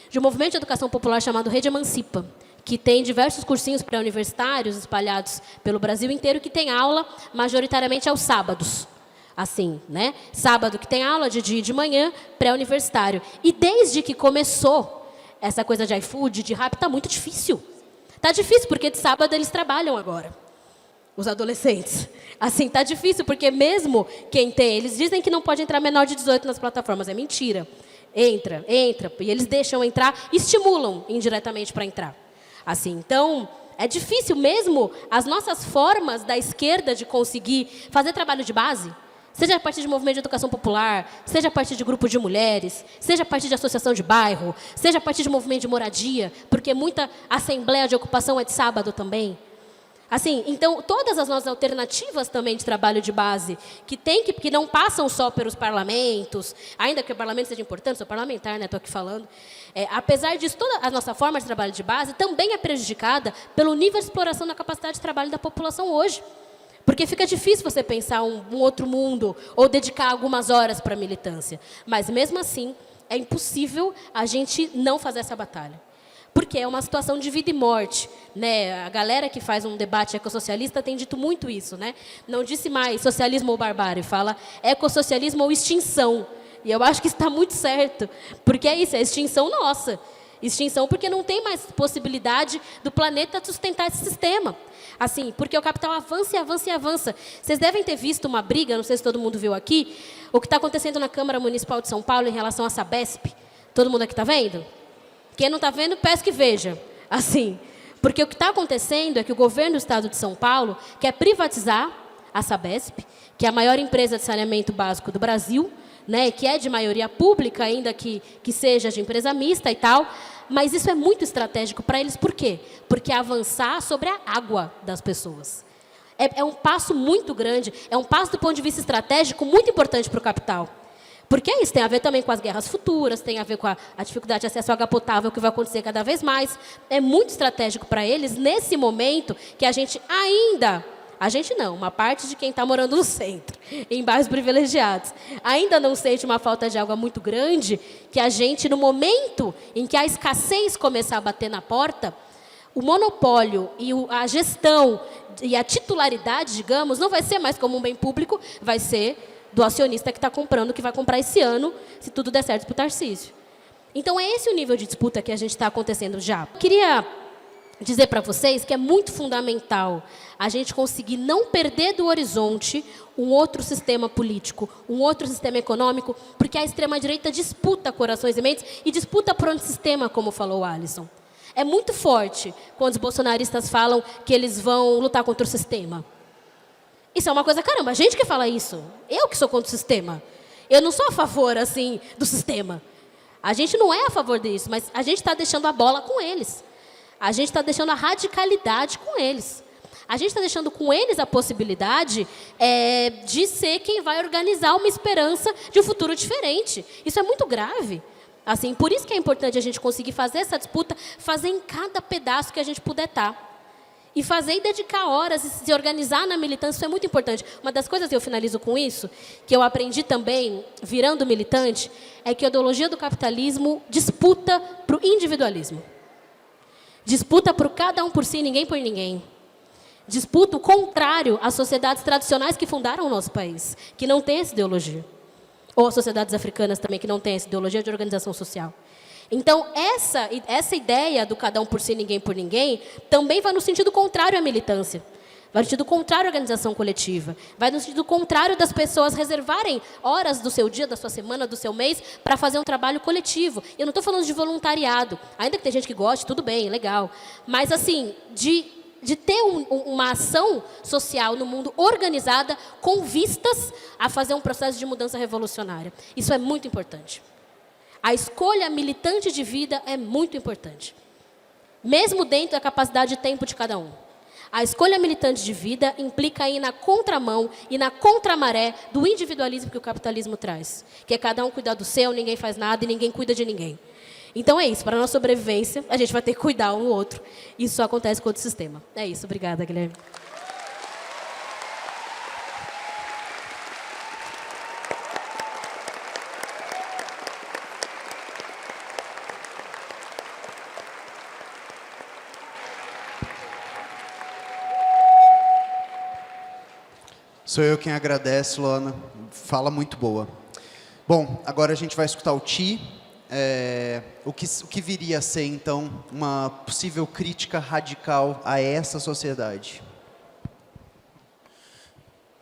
de um movimento de educação popular chamado Rede Emancipa, que tem diversos cursinhos pré-universitários espalhados pelo Brasil inteiro, que tem aula majoritariamente aos sábados. Assim, né? Sábado que tem aula de manhã, pré-universitário. E desde que começou essa coisa de iFood, de rap, está muito difícil. Está difícil, porque de sábado eles trabalham agora, os adolescentes. Assim, está difícil, porque mesmo quem tem, eles dizem que não pode entrar menor de 18 nas plataformas, é mentira. Entra, e eles deixam entrar, estimulam indiretamente para entrar. Assim, então, é difícil mesmo as nossas formas da esquerda de conseguir fazer trabalho de base, seja a partir de movimento de educação popular, seja a partir de grupo de mulheres, seja a partir de associação de bairro, seja a partir de movimento de moradia, porque muita assembleia de ocupação é de sábado também. Assim, então, todas as nossas alternativas também de trabalho de base, que não passam só pelos parlamentos, ainda que o parlamento seja importante, sou parlamentar, né, estou aqui falando, apesar disso, toda a nossa forma de trabalho de base também é prejudicada pelo nível de exploração da capacidade de trabalho da população hoje. Porque fica difícil você pensar um outro mundo ou dedicar algumas horas para a militância. Mas, mesmo assim, é impossível a gente não fazer essa batalha. Porque é uma situação de vida e morte, né? A galera que faz um debate ecossocialista tem dito muito isso, né? Não disse mais socialismo ou barbárie, fala ecossocialismo ou extinção E eu acho que está muito certo, porque é isso, é extinção nossa. Extinção porque não tem mais possibilidade do planeta sustentar esse sistema. Assim, porque o capital avança e avança e avança. Vocês devem ter visto uma briga, não sei se todo mundo viu aqui, o que está acontecendo na Câmara Municipal de São Paulo em relação à Sabesp. Todo mundo aqui está vendo? Quem não está vendo, peço que veja. Assim, porque o que está acontecendo é que o governo do estado de São Paulo quer privatizar a Sabesp, que é a maior empresa de saneamento básico do Brasil, né, que é de maioria pública, ainda que seja de empresa mista e tal, mas isso é muito estratégico para eles. Por quê? Porque é avançar sobre a água das pessoas. É um passo muito grande, é um passo do ponto de vista estratégico muito importante para o capital. Porque isso tem a ver também com as guerras futuras, tem a ver com a dificuldade de acesso à água potável, que vai acontecer cada vez mais. É muito estratégico para eles, nesse momento, que a gente ainda... A gente não, uma parte de quem está morando no centro, em bairros privilegiados, ainda não sente uma falta de água muito grande, que a gente, no momento em que a escassez começar a bater na porta, o monopólio e a gestão e a titularidade, digamos, não vai ser mais como um bem público, vai ser do acionista que está comprando, que vai comprar esse ano, se tudo der certo para o Tarcísio. Então, é esse o nível de disputa que a gente está acontecendo já. Eu queria dizer para vocês que é muito fundamental a gente conseguir não perder do horizonte um outro sistema político, um outro sistema econômico, porque a extrema-direita disputa corações e mentes e disputa por um sistema, como falou o Alisson. É muito forte quando os bolsonaristas falam que eles vão lutar contra o sistema. Isso é uma coisa, caramba, a gente que fala isso. Eu que sou contra o sistema. Eu não sou a favor, assim, do sistema. A gente não é a favor disso, mas a gente está deixando a bola com eles. A gente está deixando a radicalidade com eles. A gente está deixando com eles a possibilidade de ser quem vai organizar uma esperança de um futuro diferente. Isso é muito grave. Assim, por isso que é importante a gente conseguir fazer essa disputa, fazer em cada pedaço que a gente puder estar. E fazer e dedicar horas, e se organizar na militância, isso é muito importante. Uma das coisas, e eu finalizo com isso, que eu aprendi também, virando militante, é que a ideologia do capitalismo disputa para o individualismo. Disputa por cada um por si, ninguém por ninguém. Disputa o contrário às sociedades tradicionais que fundaram o nosso país, que não têm essa ideologia. Ou as sociedades africanas também, que não têm essa ideologia de organização social. Então, essa ideia do cada um por si, ninguém por ninguém, também vai no sentido contrário à militância. Vai no sentido contrário à organização coletiva. Vai no sentido contrário das pessoas reservarem horas do seu dia, da sua semana, do seu mês, para fazer um trabalho coletivo. Eu não estou falando de voluntariado. Ainda que tem gente que goste, tudo bem, legal. Mas, assim, de ter uma ação social no mundo organizada com vistas a fazer um processo de mudança revolucionária. Isso é muito importante. A escolha militante de vida é muito importante. Mesmo dentro da capacidade de tempo de cada um. A escolha militante de vida implica ir na contramão e na contramaré do individualismo que o capitalismo traz. Que é cada um cuidar do seu, ninguém faz nada e ninguém cuida de ninguém. Então é isso, para a nossa sobrevivência, a gente vai ter que cuidar um do outro. Isso só acontece com outro sistema. É isso, obrigada, Guilherme. Sou eu quem agradece, Luana. Fala muito boa. Bom, agora a gente vai escutar o Ti. O que viria a ser, então, uma possível crítica radical a essa sociedade?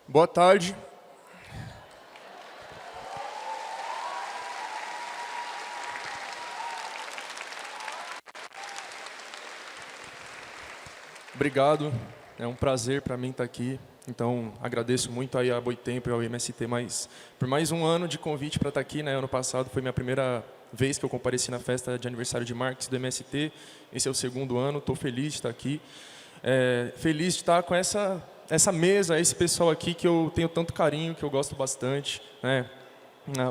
Boa tarde. Obrigado, é um prazer para mim estar aqui. Então, agradeço muito aí a Boitempo e ao MST por mais um ano de convite para estar aqui. Né? Ano passado foi minha primeira vez que eu compareci na festa de aniversário de Marx do MST. Esse é o segundo ano, estou feliz de estar aqui. Feliz de estar com essa mesa, esse pessoal aqui que eu tenho tanto carinho, que eu gosto bastante. Né?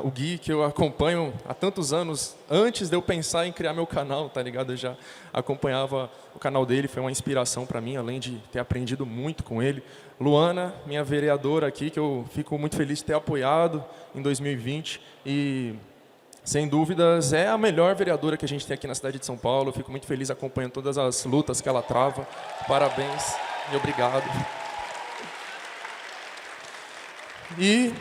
O Gui, que eu acompanho há tantos anos, antes de eu pensar em criar meu canal, tá ligado? Eu já acompanhava o canal dele, foi uma inspiração para mim, além de ter aprendido muito com ele. Luana, minha vereadora aqui, que eu fico muito feliz de ter apoiado em 2020 e, sem dúvidas, é a melhor vereadora que a gente tem aqui na cidade de São Paulo. Eu fico muito feliz acompanhando todas as lutas que ela trava. Parabéns e obrigado. E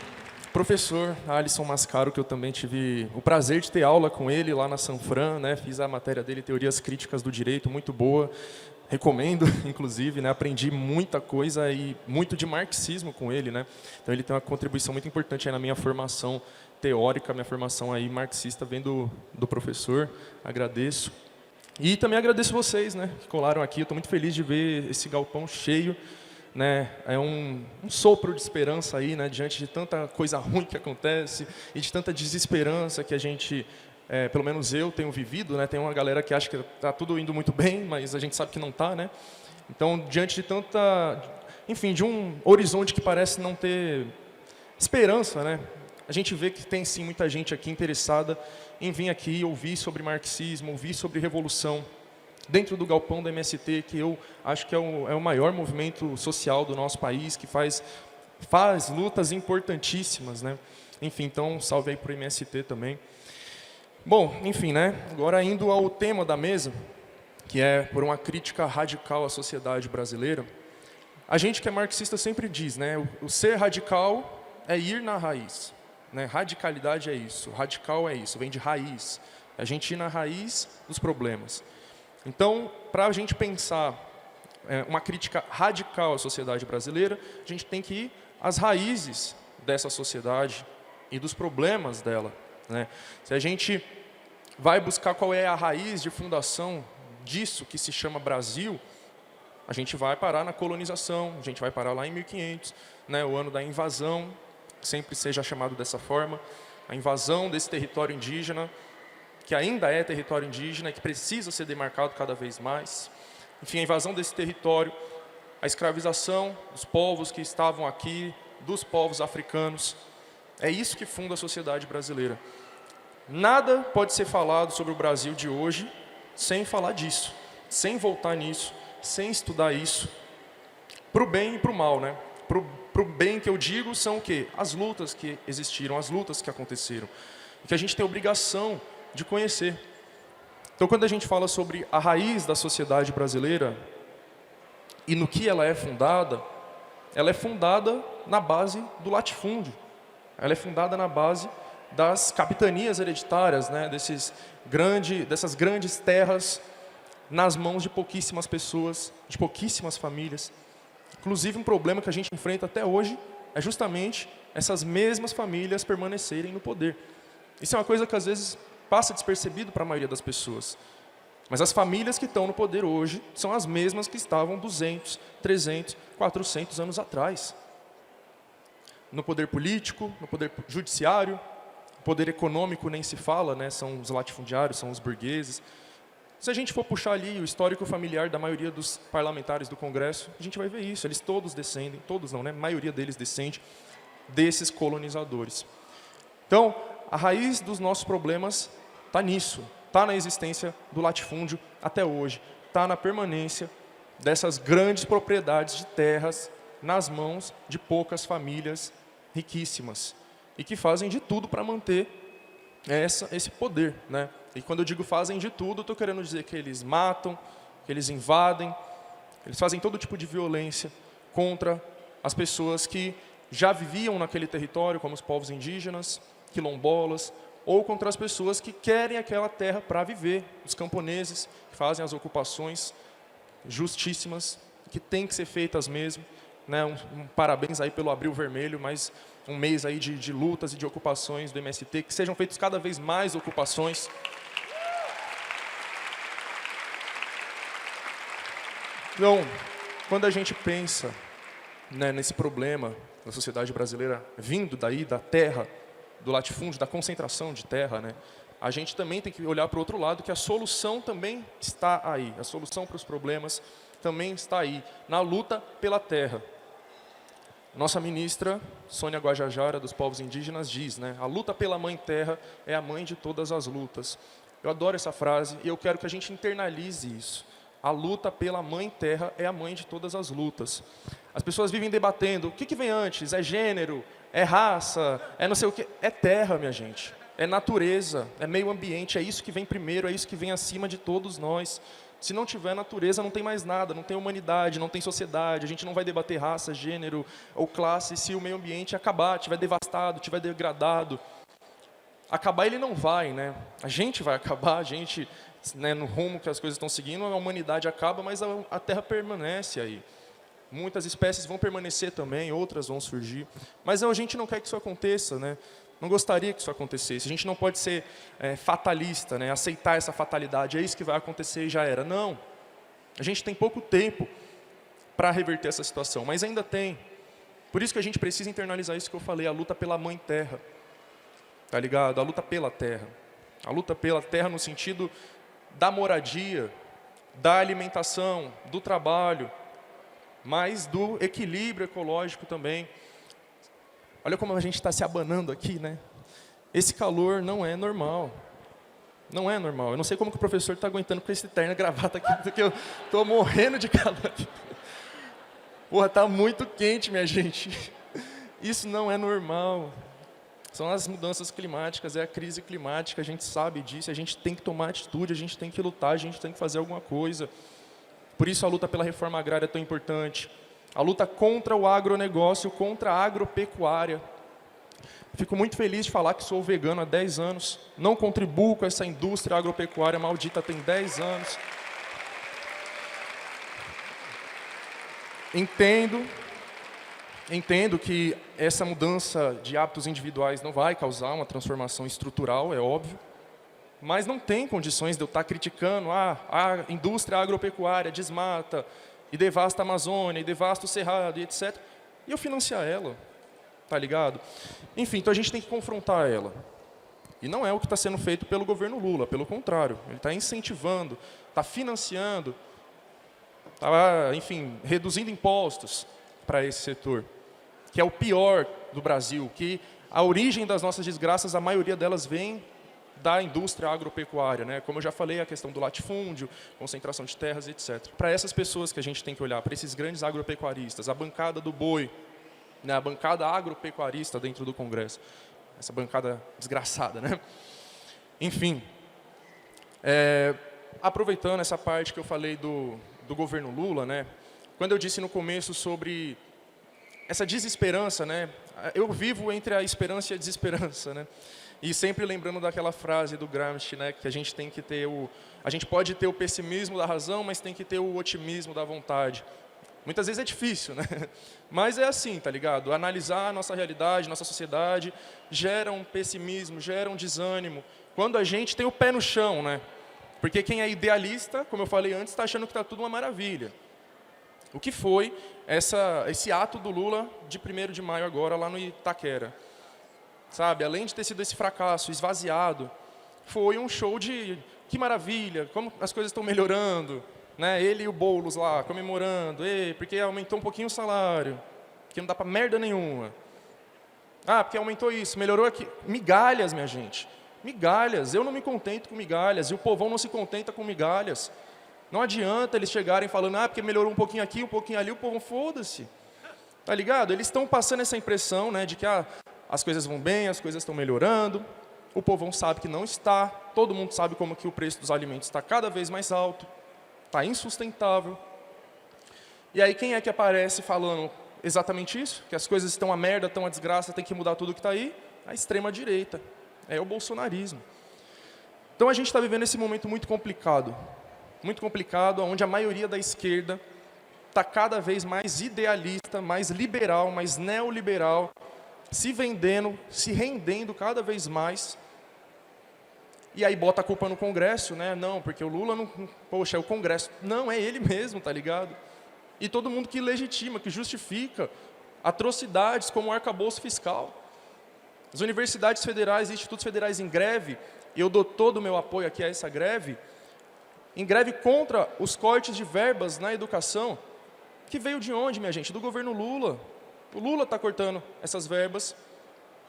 Professor Alisson Mascaro, que eu também tive o prazer de ter aula com ele lá na Sanfran, né? Fiz a matéria dele, Teorias Críticas do Direito, muito boa. Recomendo, inclusive, né? Aprendi muita coisa e muito de marxismo com ele, né? Então ele tem uma contribuição muito importante aí na minha formação teórica, minha formação aí marxista, vem do professor. Agradeço. E também agradeço vocês, né? Que colaram aqui. Eu estou muito feliz de ver esse galpão cheio. Né, é um sopro de esperança aí, né, diante de tanta coisa ruim que acontece e de tanta desesperança que a gente, pelo menos eu tenho vivido, né, tem uma galera que acha que está tudo indo muito bem, mas a gente sabe que não está, né? Então, diante de tanta, enfim, de um horizonte que parece não ter esperança, né, a gente vê que tem sim muita gente aqui interessada em vir aqui ouvir sobre marxismo, ouvir sobre revolução, dentro do galpão da MST, que eu acho que é o maior movimento social do nosso país, que faz lutas importantíssimas, né? Enfim, então, um salve aí para o MST também. Bom, enfim, né? Agora indo ao tema da mesa, que é por uma crítica radical à sociedade brasileira, a gente que é marxista sempre diz, né? O ser radical é ir na raiz, né? Radicalidade é isso, radical é isso, vem de raiz. A gente ir na raiz dos problemas. Então, para a gente pensar uma crítica radical à sociedade brasileira, a gente tem que ir às raízes dessa sociedade e dos problemas dela, né? Se a gente vai buscar qual é a raiz de fundação disso que se chama Brasil, a gente vai parar na colonização, a gente vai parar lá em 1500, né, o ano da invasão, sempre seja chamado dessa forma, a invasão desse território indígena, que ainda é território indígena, que precisa ser demarcado cada vez mais. Enfim, a invasão desse território, a escravização dos povos que estavam aqui, dos povos africanos. É isso que funda a sociedade brasileira. Nada pode ser falado sobre o Brasil de hoje sem falar disso, sem voltar nisso, sem estudar isso, para o bem e para o mal, né? Para o bem que eu digo são o quê? As lutas que existiram, as lutas que aconteceram, e que a gente tem obrigação de conhecer. Então, quando a gente fala sobre a raiz da sociedade brasileira e no que ela é fundada na base do latifúndio. Ela é fundada na base das capitanias hereditárias, né, dessas grandes terras nas mãos de pouquíssimas pessoas, de pouquíssimas famílias. Inclusive, um problema que a gente enfrenta até hoje é justamente essas mesmas famílias permanecerem no poder. Isso é uma coisa que às vezes passa despercebido para a maioria das pessoas. Mas as famílias que estão no poder hoje são as mesmas que estavam 200, 300, 400 anos atrás. No poder político, no poder judiciário, no poder econômico nem se fala, né? São os latifundiários, são os burgueses. Se a gente for puxar ali o histórico familiar da maioria dos parlamentares do Congresso, a gente vai ver isso. Eles todos descendem, todos não, né? A maioria deles descende desses colonizadores. Então, a raiz dos nossos problemas está nisso, está na existência do latifúndio até hoje, está na permanência dessas grandes propriedades de terras nas mãos de poucas famílias riquíssimas e que fazem de tudo para manter esse poder, né? E quando eu digo fazem de tudo, estou querendo dizer que eles matam, que eles invadem, eles fazem todo tipo de violência contra as pessoas que já viviam naquele território, como os povos indígenas, quilombolas, ou contra as pessoas que querem aquela terra para viver, os camponeses, que fazem as ocupações justíssimas, que têm que ser feitas mesmo, né? Um parabéns aí pelo Abril Vermelho, mais um mês aí de lutas e de ocupações do MST, que sejam feitas cada vez mais ocupações. Então, quando a gente pensa, né, nesse problema da sociedade brasileira vindo daí da terra, do latifúndio, da concentração de terra, né, a gente também tem que olhar para o outro lado, que a solução também está aí. A solução para os problemas também está aí, na luta pela terra. Nossa ministra, Sônia Guajajara, dos povos indígenas, diz, né, a luta pela mãe terra é a mãe de todas as lutas. Eu adoro essa frase e eu quero que a gente internalize isso. A luta pela mãe terra é a mãe de todas as lutas. As pessoas vivem debatendo, o que vem antes? É gênero? É raça? É não sei o quê? É terra, minha gente. É natureza, é meio ambiente, é isso que vem primeiro, é isso que vem acima de todos nós. Se não tiver natureza, não tem mais nada, não tem humanidade, não tem sociedade, a gente não vai debater raça, gênero ou classe se o meio ambiente acabar, estiver devastado, estiver degradado. Acabar ele não vai, né? A gente vai acabar, a gente, né, no rumo que as coisas estão seguindo, a humanidade acaba, mas a Terra permanece aí. Muitas espécies vão permanecer também, outras vão surgir. Mas a gente não quer que isso aconteça, né? Não gostaria que isso acontecesse. A gente não pode ser fatalista, né? Aceitar essa fatalidade, é isso que vai acontecer e já era. Não. A gente tem pouco tempo para reverter essa situação, mas ainda tem. Por isso que a gente precisa internalizar isso que eu falei, a luta pela Mãe Terra. Tá ligado? A luta pela terra. A luta pela terra no sentido da moradia, da alimentação, do trabalho, mas do equilíbrio ecológico também. Olha como a gente está se abanando aqui, né? Esse calor não é normal. Não é normal. Eu não sei como que o professor está aguentando com esse terno e gravata aqui, porque eu estou morrendo de calor. Porra, está muito quente, minha gente. Isso não é normal. São as mudanças climáticas, é a crise climática, a gente sabe disso, a gente tem que tomar atitude, a gente tem que lutar, a gente tem que fazer alguma coisa. Por isso a luta pela reforma agrária é tão importante. A luta contra o agronegócio, contra a agropecuária. Fico muito feliz de falar que sou vegano há 10 anos. Não contribuo com essa indústria agropecuária maldita tem 10 anos. Entendo que essa mudança de hábitos individuais não vai causar uma transformação estrutural, é óbvio. Mas não tem condições de eu estar criticando a indústria agropecuária, desmata, e devasta a Amazônia, e devasta o Cerrado, e etc. E eu financiar ela, tá ligado? Enfim, então a gente tem que confrontar ela. E não é o que está sendo feito pelo governo Lula, pelo contrário. Ele está incentivando, está financiando, está, enfim, reduzindo impostos para esse setor, que é o pior do Brasil, que a origem das nossas desgraças, a maioria delas vem da indústria agropecuária, né? Como eu já falei, a questão do latifúndio, concentração de terras, etc. Para essas pessoas que a gente tem que olhar, para esses grandes agropecuaristas, a bancada do boi, né? A bancada agropecuarista dentro do Congresso, essa bancada desgraçada, né? Enfim, aproveitando essa parte que eu falei do governo Lula, né? Quando eu disse no começo sobre essa desesperança, né? Eu vivo entre a esperança e a desesperança, né? E sempre lembrando daquela frase do Gramsci, né, que a gente tem que ter a gente pode ter o pessimismo da razão, mas tem que ter o otimismo da vontade. Muitas vezes é difícil, né? Mas é assim, tá ligado? Analisar a nossa realidade, nossa sociedade, gera um pessimismo, gera um desânimo. Quando a gente tem o pé no chão, né? Porque quem é idealista, como eu falei antes, está achando que está tudo uma maravilha. O que foi esse ato do Lula de 1º de maio agora, lá no Itaquera? Sabe, além de ter sido esse fracasso esvaziado, foi um show de que maravilha, como as coisas estão melhorando, né? Ele e o Boulos lá comemorando, porque aumentou um pouquinho o salário, que não dá para merda nenhuma. Ah, porque aumentou isso, melhorou aqui. Migalhas, minha gente, migalhas. Eu não me contento com migalhas e o povão não se contenta com migalhas. Não adianta eles chegarem falando, porque melhorou um pouquinho aqui, um pouquinho ali, o povão foda-se. Tá ligado? Eles estão passando essa impressão, né, de que as coisas vão bem, as coisas estão melhorando, o povão sabe que não está, todo mundo sabe como que o preço dos alimentos está cada vez mais alto, está insustentável. E aí quem é que aparece falando exatamente isso? Que as coisas estão a merda, estão a desgraça, tem que mudar tudo que está aí? A extrema-direita, é o bolsonarismo. Então a gente está vivendo esse momento muito complicado, onde a maioria da esquerda está cada vez mais idealista, mais liberal, mais neoliberal, se vendendo, se rendendo cada vez mais. E aí bota a culpa no Congresso, né? Não, porque o Lula não... Poxa, é o Congresso. Não, é ele mesmo, tá ligado? E todo mundo que legitima, que justifica atrocidades como o arcabouço fiscal. As universidades federais e institutos federais em greve, e eu dou todo o meu apoio aqui a essa greve, em greve contra os cortes de verbas na educação, que veio de onde, minha gente? Do governo Lula. O Lula está cortando essas verbas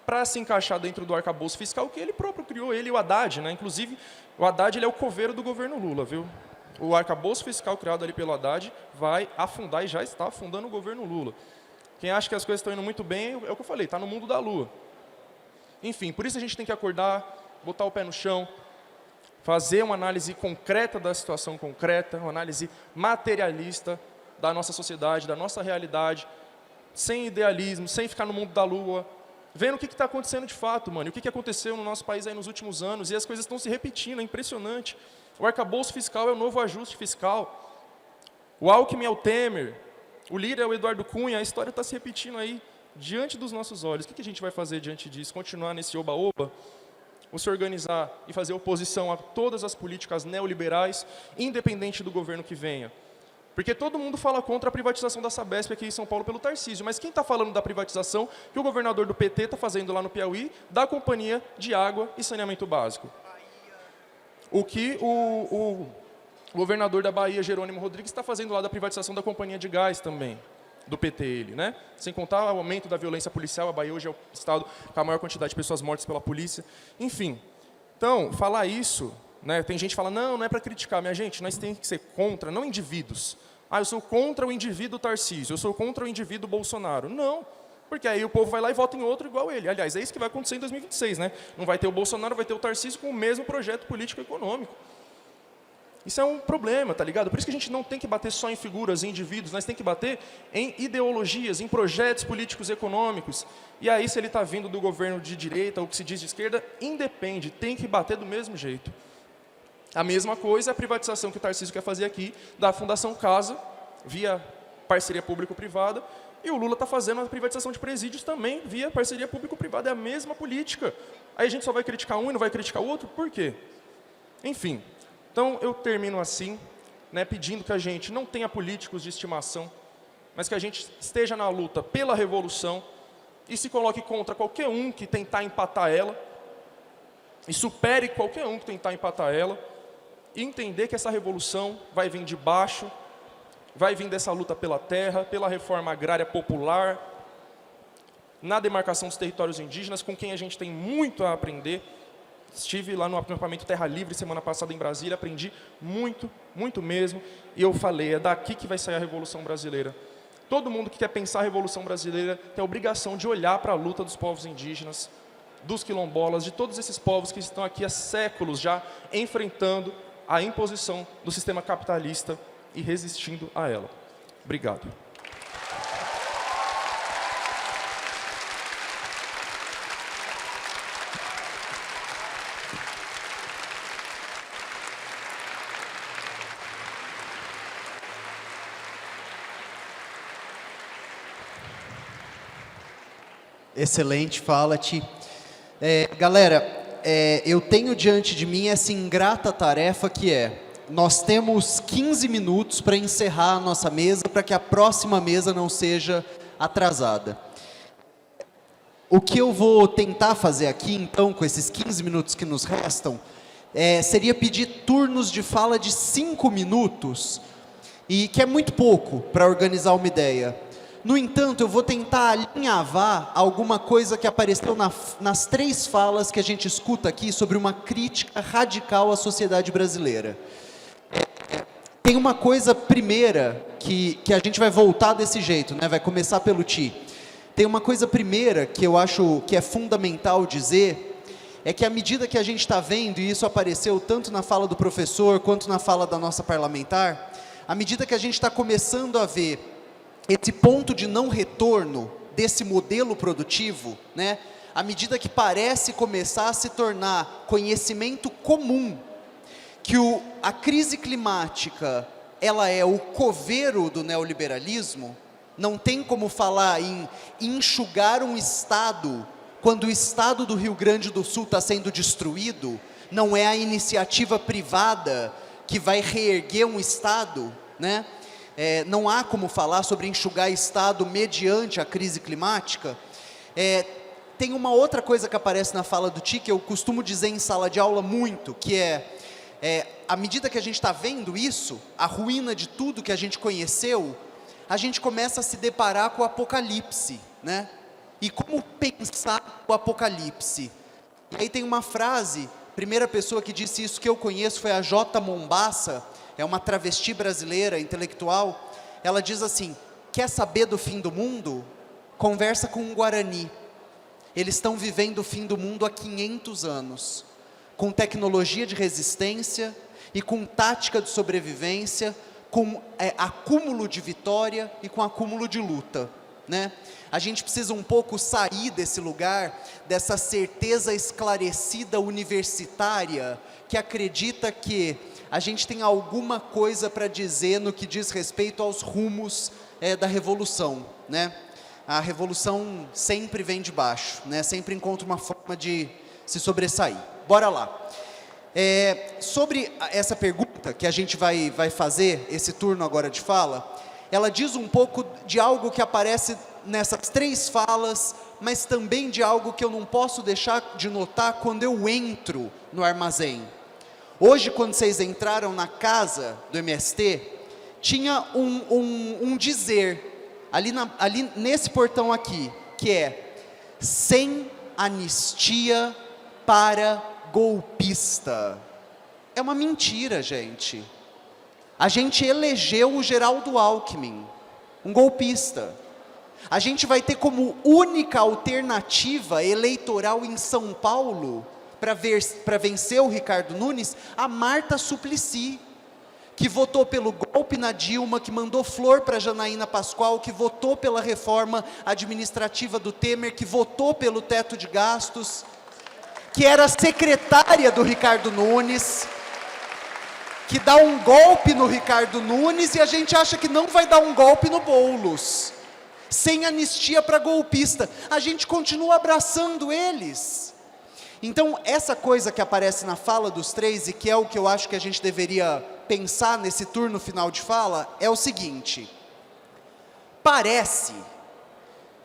para se encaixar dentro do arcabouço fiscal que ele próprio criou, ele e o Haddad, né? Inclusive, o Haddad ele é o coveiro do governo Lula, viu? O arcabouço fiscal criado ali pelo Haddad vai afundar e já está afundando o governo Lula. Quem acha que as coisas estão indo muito bem, é o que eu falei, está no mundo da lua. Enfim, por isso a gente tem que acordar, botar o pé no chão, fazer uma análise concreta da situação concreta, uma análise materialista da nossa sociedade, da nossa realidade, sem idealismo, sem ficar no mundo da lua, vendo o que está acontecendo de fato, mano, e o que aconteceu no nosso país aí nos últimos anos, e as coisas estão se repetindo, é impressionante. O arcabouço fiscal é o novo ajuste fiscal. O Alckmin é o Temer, o Lira é o Eduardo Cunha, a história está se repetindo aí, diante dos nossos olhos. O que a gente vai fazer diante disso? Continuar nesse oba-oba? Ou se organizar e fazer oposição a todas as políticas neoliberais, independente do governo que venha? Porque todo mundo fala contra a privatização da Sabesp aqui em São Paulo pelo Tarcísio, mas quem está falando da privatização que o governador do PT está fazendo lá no Piauí da Companhia de Água e Saneamento Básico? O que o governador da Bahia, Jerônimo Rodrigues, está fazendo lá da privatização da Companhia de Gás também, do PT ele, né? Sem contar o aumento da violência policial, a Bahia hoje é o estado com a maior quantidade de pessoas mortas pela polícia. Enfim, então, falar isso, né? Tem gente que fala, não é para criticar. Minha gente, nós temos que ser contra, não indivíduos. Eu sou contra o indivíduo Tarcísio, eu sou contra o indivíduo Bolsonaro. Não, porque aí o povo vai lá e vota em outro igual ele. Aliás, é isso que vai acontecer em 2026, né? Não vai ter o Bolsonaro, vai ter o Tarcísio com o mesmo projeto político-econômico. Isso é um problema, tá ligado? Por isso que a gente não tem que bater só em figuras, em indivíduos, nós tem que bater em ideologias, em projetos políticos e econômicos. E aí, se ele está vindo do governo de direita ou que se diz de esquerda, independe, tem que bater do mesmo jeito. A mesma coisa é a privatização que o Tarcísio quer fazer aqui da Fundação Casa, via parceria público-privada, e o Lula está fazendo a privatização de presídios também via parceria público-privada, é a mesma política. Aí a gente só vai criticar um e não vai criticar o outro, por quê? Enfim. Então, eu termino assim, né, pedindo que a gente não tenha políticos de estimação, mas que a gente esteja na luta pela revolução e se coloque contra qualquer um que tentar empatar ela, e supere qualquer um que tentar empatar ela, e entender que essa revolução vai vir de baixo, vai vir dessa luta pela terra, pela reforma agrária popular, na demarcação dos territórios indígenas, com quem a gente tem muito a aprender. Estive lá no acampamento Terra Livre semana passada em Brasília, aprendi muito, muito mesmo, e eu falei, é daqui que vai sair a Revolução Brasileira. Todo mundo que quer pensar a Revolução Brasileira tem a obrigação de olhar para a luta dos povos indígenas, dos quilombolas, de todos esses povos que estão aqui há séculos já enfrentando a imposição do sistema capitalista e resistindo a ela. Obrigado. Excelente fala, Ti. Galera, eu tenho diante de mim essa ingrata tarefa que é, nós temos 15 minutos para encerrar a nossa mesa, para que a próxima mesa não seja atrasada. O que eu vou tentar fazer aqui, então, com esses 15 minutos que nos restam, seria pedir turnos de fala de 5 minutos, e que é muito pouco para organizar uma ideia. No entanto, eu vou tentar alinhavar alguma coisa que apareceu nas 3 falas que a gente escuta aqui sobre uma crítica radical à sociedade brasileira. Tem uma coisa primeira que a gente vai voltar desse jeito, né? Vai começar pelo Ti. Tem uma coisa primeira que eu acho que é fundamental dizer, é que à medida que a gente está vendo, e isso apareceu tanto na fala do professor quanto na fala da nossa parlamentar, à medida que a gente está começando a ver esse ponto de não retorno desse modelo produtivo, né, à medida que parece começar a se tornar conhecimento comum que a crise climática ela é o coveiro do neoliberalismo, não tem como falar em enxugar um estado quando o estado do Rio Grande do Sul está sendo destruído, não é a iniciativa privada que vai reerguer um estado, né? Não há como falar sobre enxugar Estado mediante a crise climática. Tem uma outra coisa que aparece na fala do Ti, que eu costumo dizer em sala de aula muito, que à medida que a gente está vendo isso, a ruína de tudo que a gente conheceu, a gente começa a se deparar com o apocalipse, né? E como pensar o apocalipse? E aí tem uma frase, a primeira pessoa que disse isso que eu conheço foi a J. Mombassa, é uma travesti brasileira, intelectual. Ela diz assim, quer saber do fim do mundo? Conversa com um Guarani. Eles estão vivendo o fim do mundo há 500 anos. com tecnologia de resistência e com tática de sobrevivência, com acúmulo de vitória e com acúmulo de luta, né? A gente precisa um pouco sair desse lugar, dessa certeza esclarecida universitária, que acredita que a gente tem alguma coisa para dizer no que diz respeito aos rumos da revolução, né? A revolução sempre vem de baixo, né? Sempre encontra uma forma de se sobressair. Bora lá. Sobre essa pergunta que a gente vai fazer, esse turno agora de fala, ela diz um pouco de algo que aparece nessas 3 falas, mas também de algo que eu não posso deixar de notar quando eu entro no armazém. Hoje, quando vocês entraram na casa do MST, tinha um dizer, ali nesse portão aqui, que é: sem anistia para golpista. É uma mentira, gente. A gente elegeu o Geraldo Alckmin, um golpista. A gente vai ter como única alternativa eleitoral em São Paulo, para vencer o Ricardo Nunes, a Marta Suplicy, que votou pelo golpe na Dilma, que mandou flor para Janaína Pascoal, que votou pela reforma administrativa do Temer, que votou pelo teto de gastos, que era secretária do Ricardo Nunes, que dá um golpe no Ricardo Nunes, e a gente acha que não vai dar um golpe no Boulos. Sem anistia para golpista. A gente continua abraçando eles. Então, essa coisa que aparece na fala dos 3, e que é o que eu acho que a gente deveria pensar nesse turno final de fala, é o seguinte: parece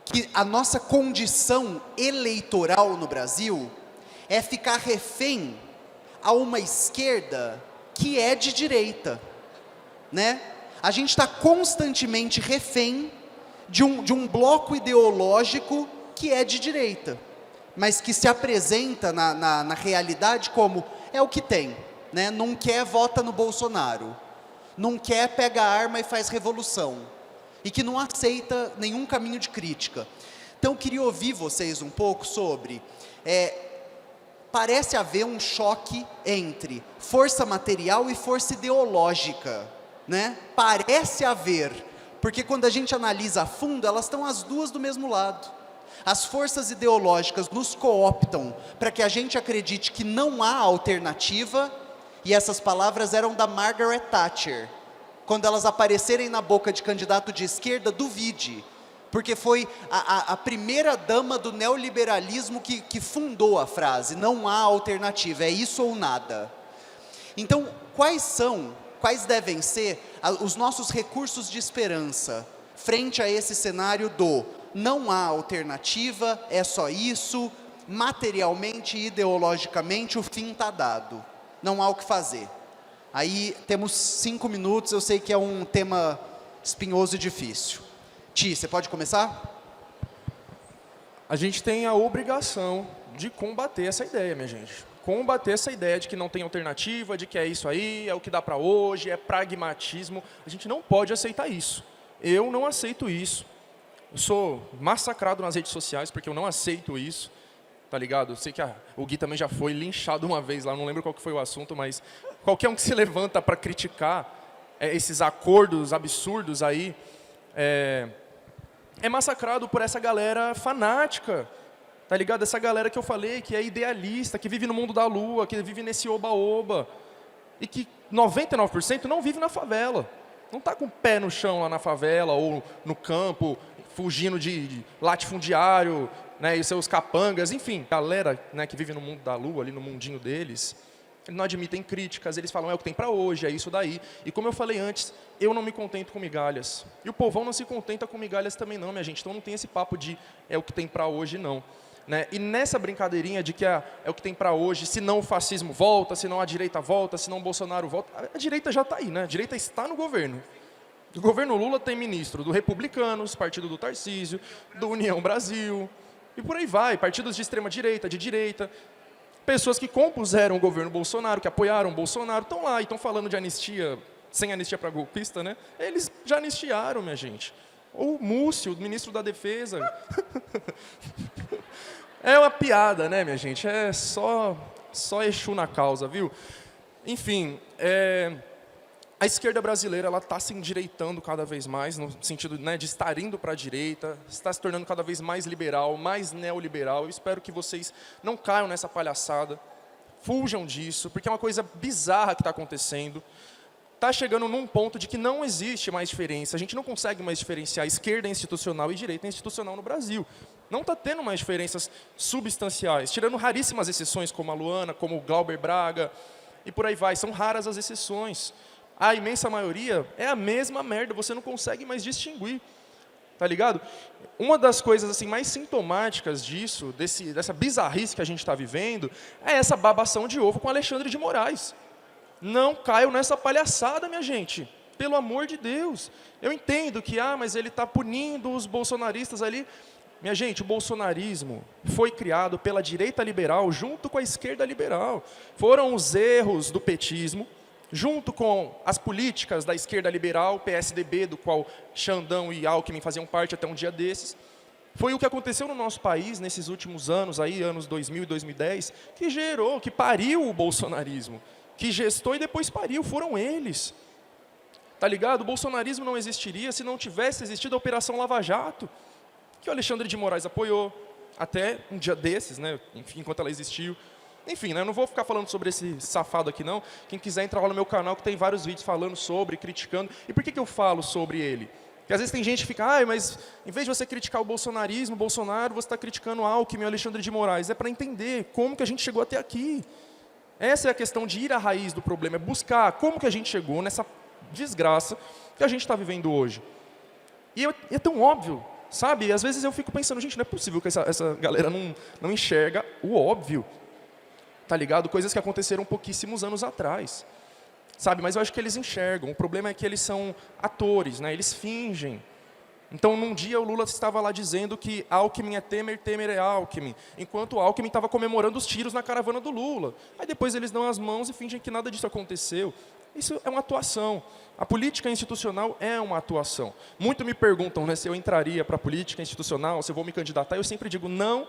que a nossa condição eleitoral no Brasil é ficar refém a uma esquerda que é de direita, né? A gente está constantemente refém de um bloco ideológico que é de direita, mas que se apresenta na realidade como é o que tem, né? Não quer, vota no Bolsonaro, não quer, pega a arma e faz revolução, e que não aceita nenhum caminho de crítica. Então eu queria ouvir vocês um pouco sobre, parece haver um choque entre força material e força ideológica, né? Parece haver, porque quando a gente analisa a fundo, elas estão as duas do mesmo lado. As forças ideológicas nos cooptam para que a gente acredite que não há alternativa, e essas palavras eram da Margaret Thatcher. Quando elas aparecerem na boca de candidato de esquerda, duvide, porque foi a primeira dama do neoliberalismo que fundou a frase: não há alternativa, é isso ou nada. Então, quais devem ser os nossos recursos de esperança frente a esse cenário do não há alternativa, é só isso, materialmente e ideologicamente o fim está dado, não há o que fazer? Aí temos 5 minutos, eu sei que é um tema espinhoso e difícil. Ti, você pode começar? A gente tem a obrigação de combater essa ideia, minha gente. Combater essa ideia de que não tem alternativa, de que é isso aí, é o que dá para hoje, é pragmatismo. A gente não pode aceitar isso. Eu não aceito isso. Eu sou massacrado nas redes sociais porque eu não aceito isso, tá ligado? Eu sei que o Gui também já foi linchado uma vez lá, não lembro qual que foi o assunto, mas qualquer um que se levanta para criticar esses acordos absurdos aí, é massacrado por essa galera fanática, tá ligado? Essa galera que eu falei, que é idealista, que vive no mundo da lua, que vive nesse oba-oba, e que 99% não vive na favela. Não está com o pé no chão lá na favela, ou no campo, fugindo de latifundiário, né, e seus capangas, enfim. Galera, né, que vive no mundo da lua, ali no mundinho deles, eles não admitem críticas, eles falam, é o que tem para hoje, é isso daí. E como eu falei antes, eu não me contento com migalhas. E o povão não se contenta com migalhas também não, minha gente. Então não tem esse papo de é o que tem para hoje, não. Né? E nessa brincadeirinha de que é o que tem para hoje, se não o fascismo volta, se não a direita volta, se não o Bolsonaro volta, a direita já está aí, né? A direita está no governo. O governo Lula tem ministro do Republicanos, partido do Tarcísio, do União Brasil, e por aí vai, partidos de extrema direita, de direita, pessoas que compuseram o governo Bolsonaro, que apoiaram o Bolsonaro, estão lá e estão falando de anistia, sem anistia para golpista, né? Eles já anistiaram, minha gente. O Múcio, o ministro da Defesa. É uma piada, né, minha gente? É só Só Exu na causa, viu? Enfim, a esquerda brasileira está se endireitando cada vez mais, no sentido, né, de estar indo para a direita, está se tornando cada vez mais liberal, mais neoliberal. Eu espero que vocês não caiam nessa palhaçada, fujam disso, porque é uma coisa bizarra que está acontecendo. Está chegando num ponto de que não existe mais diferença, a gente não consegue mais diferenciar esquerda institucional e direita institucional no Brasil. Não está tendo mais diferenças substanciais, tirando raríssimas exceções, como a Luana, como o Glauber Braga, e por aí vai. São raras as exceções. A imensa maioria é a mesma merda, você não consegue mais distinguir. Tá ligado? Uma das coisas assim mais sintomáticas disso, dessa bizarrice que a gente está vivendo, é essa babação de ovo com Alexandre de Moraes. Não caiam nessa palhaçada, minha gente. Pelo amor de Deus. Eu entendo que, mas ele está punindo os bolsonaristas ali. Minha gente, o bolsonarismo foi criado pela direita liberal junto com a esquerda liberal. Foram os erros do petismo, junto com as políticas da esquerda liberal, PSDB, do qual Xandão e Alckmin faziam parte até um dia desses. Foi o que aconteceu no nosso país nesses últimos anos, aí, anos 2000 e 2010, que gerou, que pariu o bolsonarismo. Que gestou e depois pariu, foram eles. Tá ligado? O bolsonarismo não existiria se não tivesse existido a Operação Lava Jato, que o Alexandre de Moraes apoiou, até um dia desses, né? Enfim, enquanto ela existiu. Enfim, né? Eu não vou ficar falando sobre esse safado aqui, não. Quem quiser entrar lá no meu canal, que tem vários vídeos falando sobre, criticando. E por que eu falo sobre ele? Porque às vezes tem gente que fica, mas em vez de você criticar o bolsonarismo, o Bolsonaro, você está criticando Alckmin e o Alexandre de Moraes. É para entender como que a gente chegou até aqui. Essa é a questão de ir à raiz do problema, é buscar como que a gente chegou nessa desgraça que a gente está vivendo hoje. E é tão óbvio, sabe? Às vezes eu fico pensando, gente, não é possível que essa galera não enxerga o óbvio. Tá ligado? Coisas que aconteceram pouquíssimos anos atrás. Sabe? Mas eu acho que eles enxergam. O problema é que eles são atores, né? Eles fingem. Então, num dia, o Lula estava lá dizendo que Alckmin é Temer, Temer é Alckmin, enquanto o Alckmin estava comemorando os tiros na caravana do Lula. Aí depois eles dão as mãos e fingem que nada disso aconteceu. Isso é uma atuação. A política institucional é uma atuação. Muito me perguntam, né, se eu entraria para a política institucional, se eu vou me candidatar. Eu sempre digo não,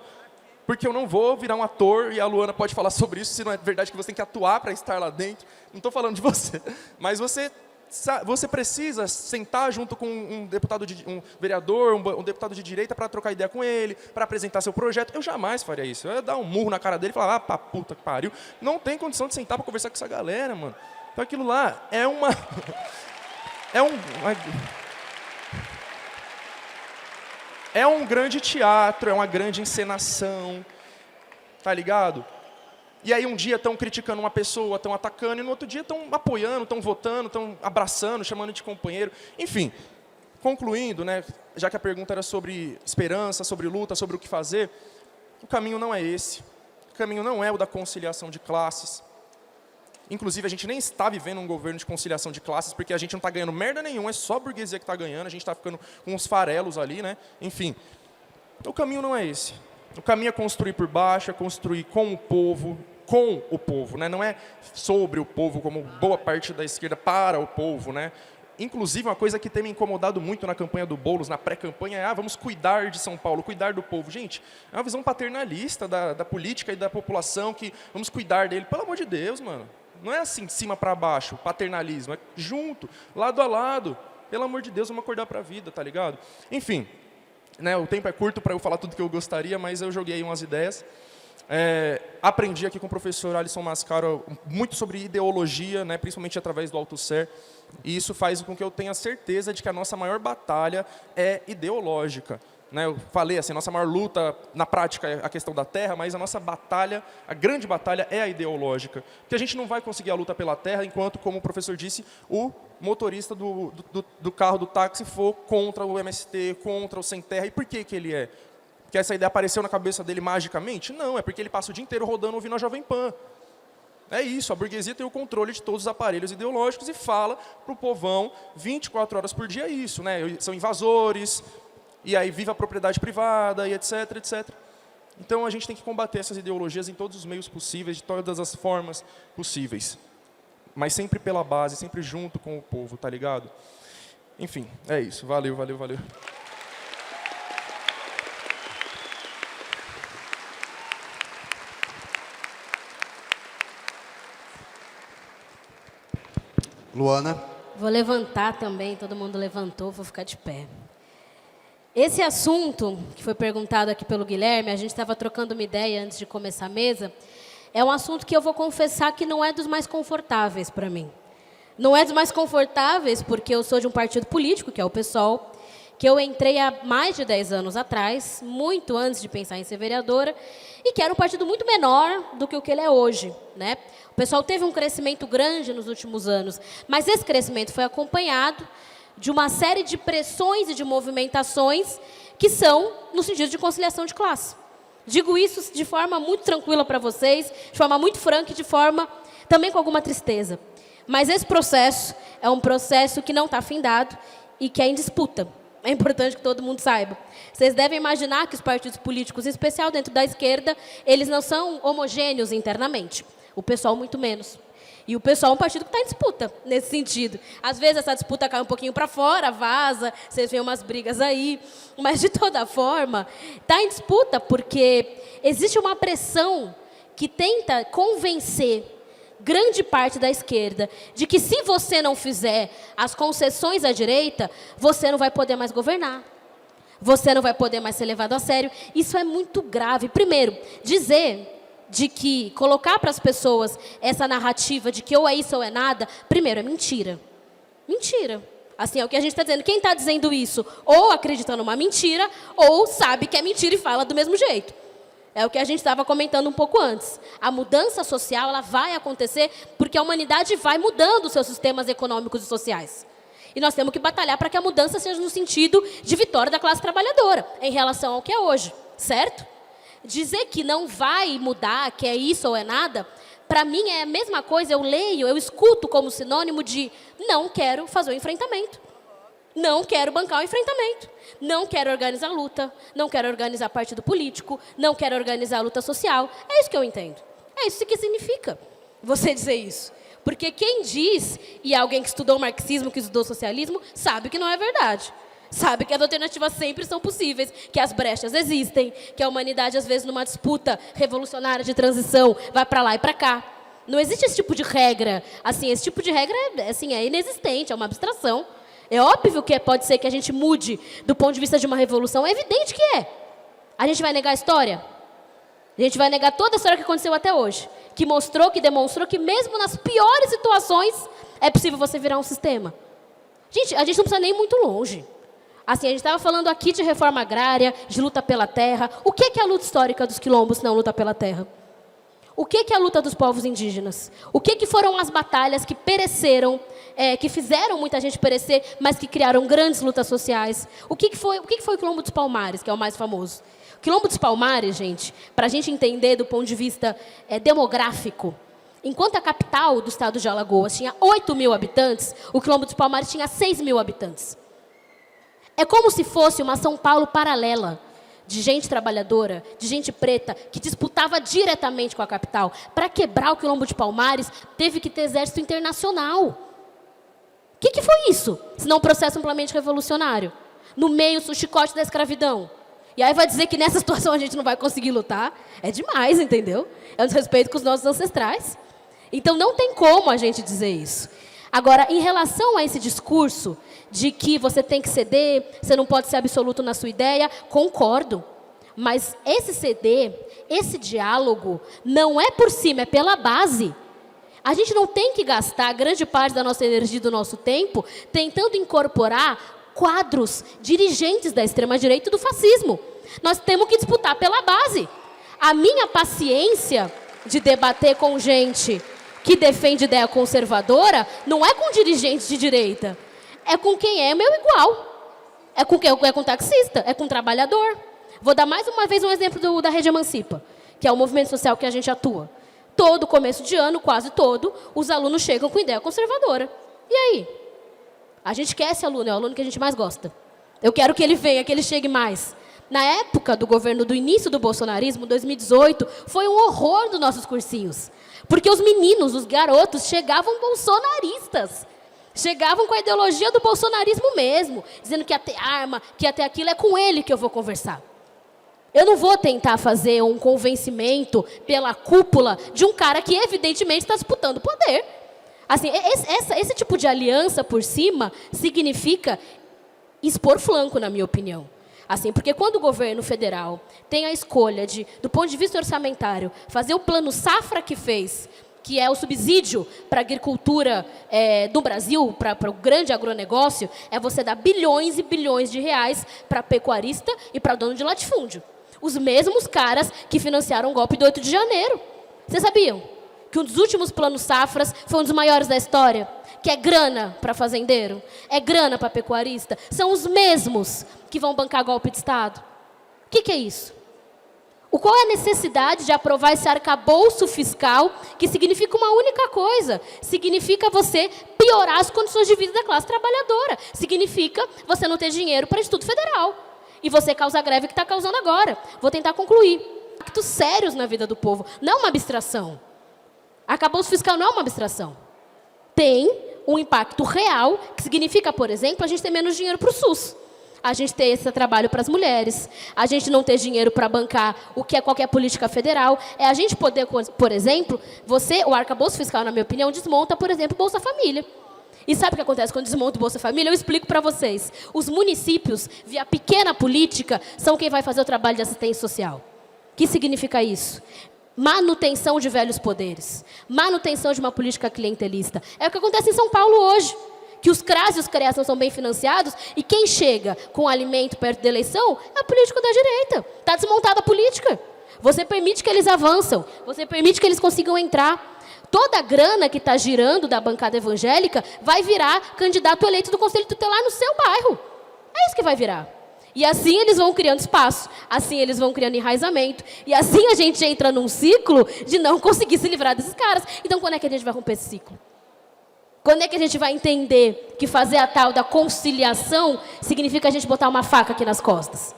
porque eu não vou virar um ator, e a Luana pode falar sobre isso, se não é verdade que você tem que atuar para estar lá dentro. Não estou falando de você, mas você precisa sentar junto com um vereador, um deputado de direita para trocar ideia com ele, para apresentar seu projeto. Eu jamais faria isso. Eu ia dar um murro na cara dele e falar, pra puta que pariu. Não tem condição de sentar para conversar com essa galera, mano. Então aquilo lá é é um grande teatro, é uma grande encenação, tá ligado? E aí um dia estão criticando uma pessoa, estão atacando, e no outro dia estão apoiando, estão votando, estão abraçando, chamando de companheiro. Enfim, concluindo, né, já que a pergunta era sobre esperança, sobre luta, sobre o que fazer, o caminho não é esse. O caminho não é o da conciliação de classes. Inclusive, a gente nem está vivendo um governo de conciliação de classes, porque a gente não está ganhando merda nenhuma, é só a burguesia que está ganhando, a gente está ficando com uns farelos ali, né? Enfim, o caminho não é esse. O caminho é construir por baixo, é construir com o povo, né? Não é sobre o povo, como boa parte da esquerda para o povo, né? Inclusive, uma coisa que tem me incomodado muito na campanha do Boulos, na pré-campanha, é vamos cuidar de São Paulo, cuidar do povo. Gente, é uma visão paternalista da política e da população, que vamos cuidar dele. Pelo amor de Deus, mano. Não é assim, de cima para baixo, paternalismo. É junto, lado a lado. Pelo amor de Deus, vamos acordar para a vida, tá ligado? Enfim, né, o tempo é curto para eu falar tudo que eu gostaria, mas eu joguei umas ideias. Aprendi aqui com o professor Alisson Mascaro muito sobre ideologia, né, principalmente através do Althusser, e isso faz com que eu tenha certeza de que a nossa maior batalha é ideológica. Né, eu falei assim, a nossa maior luta na prática é a questão da terra, mas a nossa batalha, a grande batalha é a ideológica. Porque a gente não vai conseguir a luta pela terra enquanto, como o professor disse, o motorista do carro, do táxi, for contra o MST, contra o Sem Terra. E por que ele é? Porque essa ideia apareceu na cabeça dele magicamente? Não, é porque ele passa o dia inteiro rodando ouvindo a Jovem Pan. É isso, a burguesia tem o controle de todos os aparelhos ideológicos e fala para o povão 24 horas por dia isso, né? São invasores, e aí viva a propriedade privada, e etc, etc. Então a gente tem que combater essas ideologias em todos os meios possíveis, de todas as formas possíveis. Mas sempre pela base, sempre junto com o povo, tá ligado? Enfim, é isso. Valeu, valeu, valeu. Luana. Vou levantar também, todo mundo levantou, vou ficar de pé. Esse assunto, que foi perguntado aqui pelo Guilherme, a gente estava trocando uma ideia antes de começar a mesa, é um assunto que eu vou confessar que não é dos mais confortáveis para mim. Não é dos mais confortáveis porque eu sou de um partido político, que é o PSOL, que eu entrei há mais de 10 anos atrás, muito antes de pensar em ser vereadora, e que era um partido muito menor do que o que ele é hoje, né? O PSOL teve um crescimento grande nos últimos anos, mas esse crescimento foi acompanhado de uma série de pressões e de movimentações que são no sentido de conciliação de classe. Digo isso de forma muito tranquila para vocês, de forma muito franca e de forma também com alguma tristeza. Mas esse processo é um processo que não está findado e que é em disputa. É importante que todo mundo saiba. Vocês devem imaginar que os partidos políticos, em especial dentro da esquerda, eles não são homogêneos internamente. O PSOL muito menos. E o PSOL é um partido que está em disputa, nesse sentido. Às vezes essa disputa cai um pouquinho para fora, vaza, vocês veem umas brigas aí. Mas, de toda forma, está em disputa porque existe uma pressão que tenta convencer grande parte da esquerda de que se você não fizer as concessões à direita, você não vai poder mais governar. Você não vai poder mais ser levado a sério. Isso é muito grave. Primeiro, dizer de que colocar para as pessoas essa narrativa de que ou é isso ou é nada, primeiro, é mentira. Mentira. Assim, é o que a gente está dizendo. Quem está dizendo isso ou acredita numa mentira ou sabe que é mentira e fala do mesmo jeito. É o que a gente estava comentando um pouco antes. A mudança social ela vai acontecer porque a humanidade vai mudando os seus sistemas econômicos e sociais. E nós temos que batalhar para que a mudança seja no sentido de vitória da classe trabalhadora, em relação ao que é hoje, certo? Dizer que não vai mudar, que é isso ou é nada, para mim é a mesma coisa, eu leio, eu escuto como sinônimo de não quero fazer o enfrentamento. Não quero bancar o enfrentamento. Não quero organizar luta, não quero organizar partido político, não quero organizar luta social. É isso que eu entendo. É isso que significa você dizer isso. Porque quem diz, e alguém que estudou marxismo, que estudou socialismo, sabe que não é verdade. Sabe que as alternativas sempre são possíveis, que as brechas existem, que a humanidade, às vezes, numa disputa revolucionária de transição, vai para lá e para cá. Não existe esse tipo de regra. Assim, esse tipo de regra é inexistente, é uma abstração. É óbvio que pode ser que a gente mude do ponto de vista de uma revolução. É evidente que é. A gente vai negar a história? A gente vai negar toda a história que aconteceu até hoje. Que mostrou, que demonstrou que mesmo nas piores situações é possível você virar um sistema. Gente, a gente não precisa nem ir muito longe. Assim, a gente estava falando aqui de reforma agrária, de luta pela terra. O que é a luta histórica dos quilombos, não luta pela terra? O que é a luta dos povos indígenas? O que foram as batalhas que pereceram, que fizeram muita gente perecer, mas que criaram grandes lutas sociais? O que foi o Quilombo dos Palmares, que é o mais famoso? O Quilombo dos Palmares, gente, para a gente entender do ponto de vista demográfico, enquanto a capital do estado de Alagoas tinha 8.000 habitantes, o Quilombo dos Palmares tinha 6.000 habitantes. É como se fosse uma São Paulo paralela, de gente trabalhadora, de gente preta, que disputava diretamente com a capital. Para quebrar o Quilombo de Palmares, teve que ter exército internacional. O que foi isso? Se não um processo amplamente revolucionário? No meio, o chicote da escravidão. E aí vai dizer que nessa situação a gente não vai conseguir lutar? É demais, entendeu? É um desrespeito com os nossos ancestrais. Então não tem como a gente dizer isso. Agora, em relação a esse discurso de que você tem que ceder, você não pode ser absoluto na sua ideia, concordo. Mas esse ceder, esse diálogo, não é por cima, é pela base. A gente não tem que gastar grande parte da nossa energia e do nosso tempo tentando incorporar quadros dirigentes da extrema-direita e do fascismo. Nós temos que disputar pela base. A minha paciência de debater com gente que defende ideia conservadora não é com dirigentes de direita. É com quem é meu igual. É com quem é com taxista, é com trabalhador. Vou dar mais uma vez um exemplo da Rede Emancipa, que é o movimento social que a gente atua. Todo começo de ano, quase todo, os alunos chegam com ideia conservadora. E aí? A gente quer esse aluno, é o aluno que a gente mais gosta. Eu quero que ele venha, que ele chegue mais. Na época do governo do início do bolsonarismo, 2018, foi um horror dos nossos cursinhos. Porque os meninos, os garotos, chegavam bolsonaristas. Chegavam com a ideologia do bolsonarismo mesmo, dizendo que ia ter arma, que ia ter aquilo, é com ele que eu vou conversar. Eu não vou tentar fazer um convencimento pela cúpula de um cara que evidentemente está disputando poder. Assim, esse tipo de aliança por cima significa expor flanco, na minha opinião. Assim, porque quando o governo federal tem a escolha de, do ponto de vista orçamentário, fazer o plano safra que fez, que é o subsídio para a agricultura do Brasil, para o grande agronegócio, é você dar bilhões e bilhões de reais para pecuarista e para dono de latifúndio. Os mesmos caras que financiaram o golpe do 8 de janeiro. Vocês sabiam que um dos últimos planos safras foi um dos maiores da história? Que é grana para fazendeiro, é grana para pecuarista. São os mesmos que vão bancar golpe de Estado. O que é isso? Qual é a necessidade de aprovar esse arcabouço fiscal que significa uma única coisa? Significa você piorar as condições de vida da classe trabalhadora. Significa você não ter dinheiro para Instituto Federal. E você causa a greve que está causando agora. Vou tentar concluir. Impactos sérios na vida do povo. Não é uma abstração. Arcabouço fiscal não é uma abstração. Tem um impacto real, que significa, por exemplo, a gente ter menos dinheiro para o SUS. A gente ter esse trabalho para as mulheres, a gente não ter dinheiro para bancar o que é qualquer política federal, é a gente poder, por exemplo, o arcabouço fiscal, na minha opinião, desmonta, por exemplo, o Bolsa Família. E sabe o que acontece quando desmonta o Bolsa Família? Eu explico para vocês. Os municípios, via pequena política, são quem vai fazer o trabalho de assistência social. O que significa isso? Manutenção de velhos poderes, manutenção de uma política clientelista. É o que acontece em São Paulo hoje. Que os CRAS e os CREAS não são bem financiados e quem chega com alimento perto da eleição é o político da direita. Está desmontada a política. Você permite que eles avançam, você permite que eles consigam entrar. Toda a grana que está girando da bancada evangélica vai virar candidato eleito do Conselho Tutelar no seu bairro. É isso que vai virar. E assim eles vão criando espaço, assim eles vão criando enraizamento, e assim a gente entra num ciclo de não conseguir se livrar desses caras. Então, quando é que a gente vai romper esse ciclo? Quando é que a gente vai entender que fazer a tal da conciliação significa a gente botar uma faca aqui nas costas?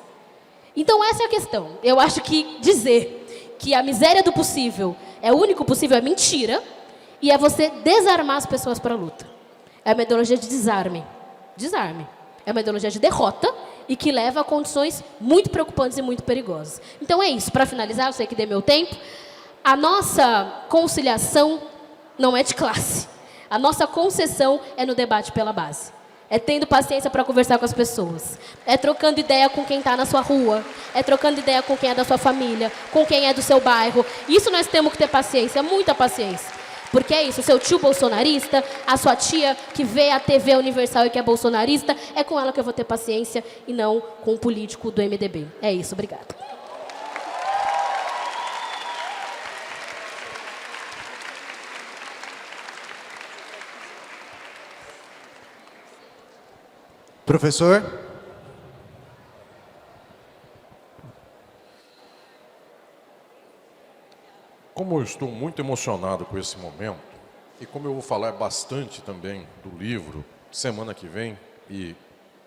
Então, essa é a questão. Eu acho que dizer que a miséria do possível é o único possível é mentira, e é você desarmar as pessoas para a luta. É uma ideologia de desarme. Desarme. É uma ideologia de derrota e que leva a condições muito preocupantes e muito perigosas. Então é isso. Para finalizar, eu sei que dei meu tempo. A nossa conciliação não é de classe. A nossa concessão é no debate pela base. É tendo paciência para conversar com as pessoas. É trocando ideia com quem está na sua rua. É trocando ideia com quem é da sua família. Com quem é do seu bairro. Isso nós temos que ter paciência, muita paciência. Porque é isso, seu tio bolsonarista, a sua tia que vê a TV Universal e que é bolsonarista, é com ela que eu vou ter paciência e não com o político do MDB. É isso, obrigada. Professor? Como eu estou muito emocionado com esse momento, e como eu vou falar bastante também do livro semana que vem, e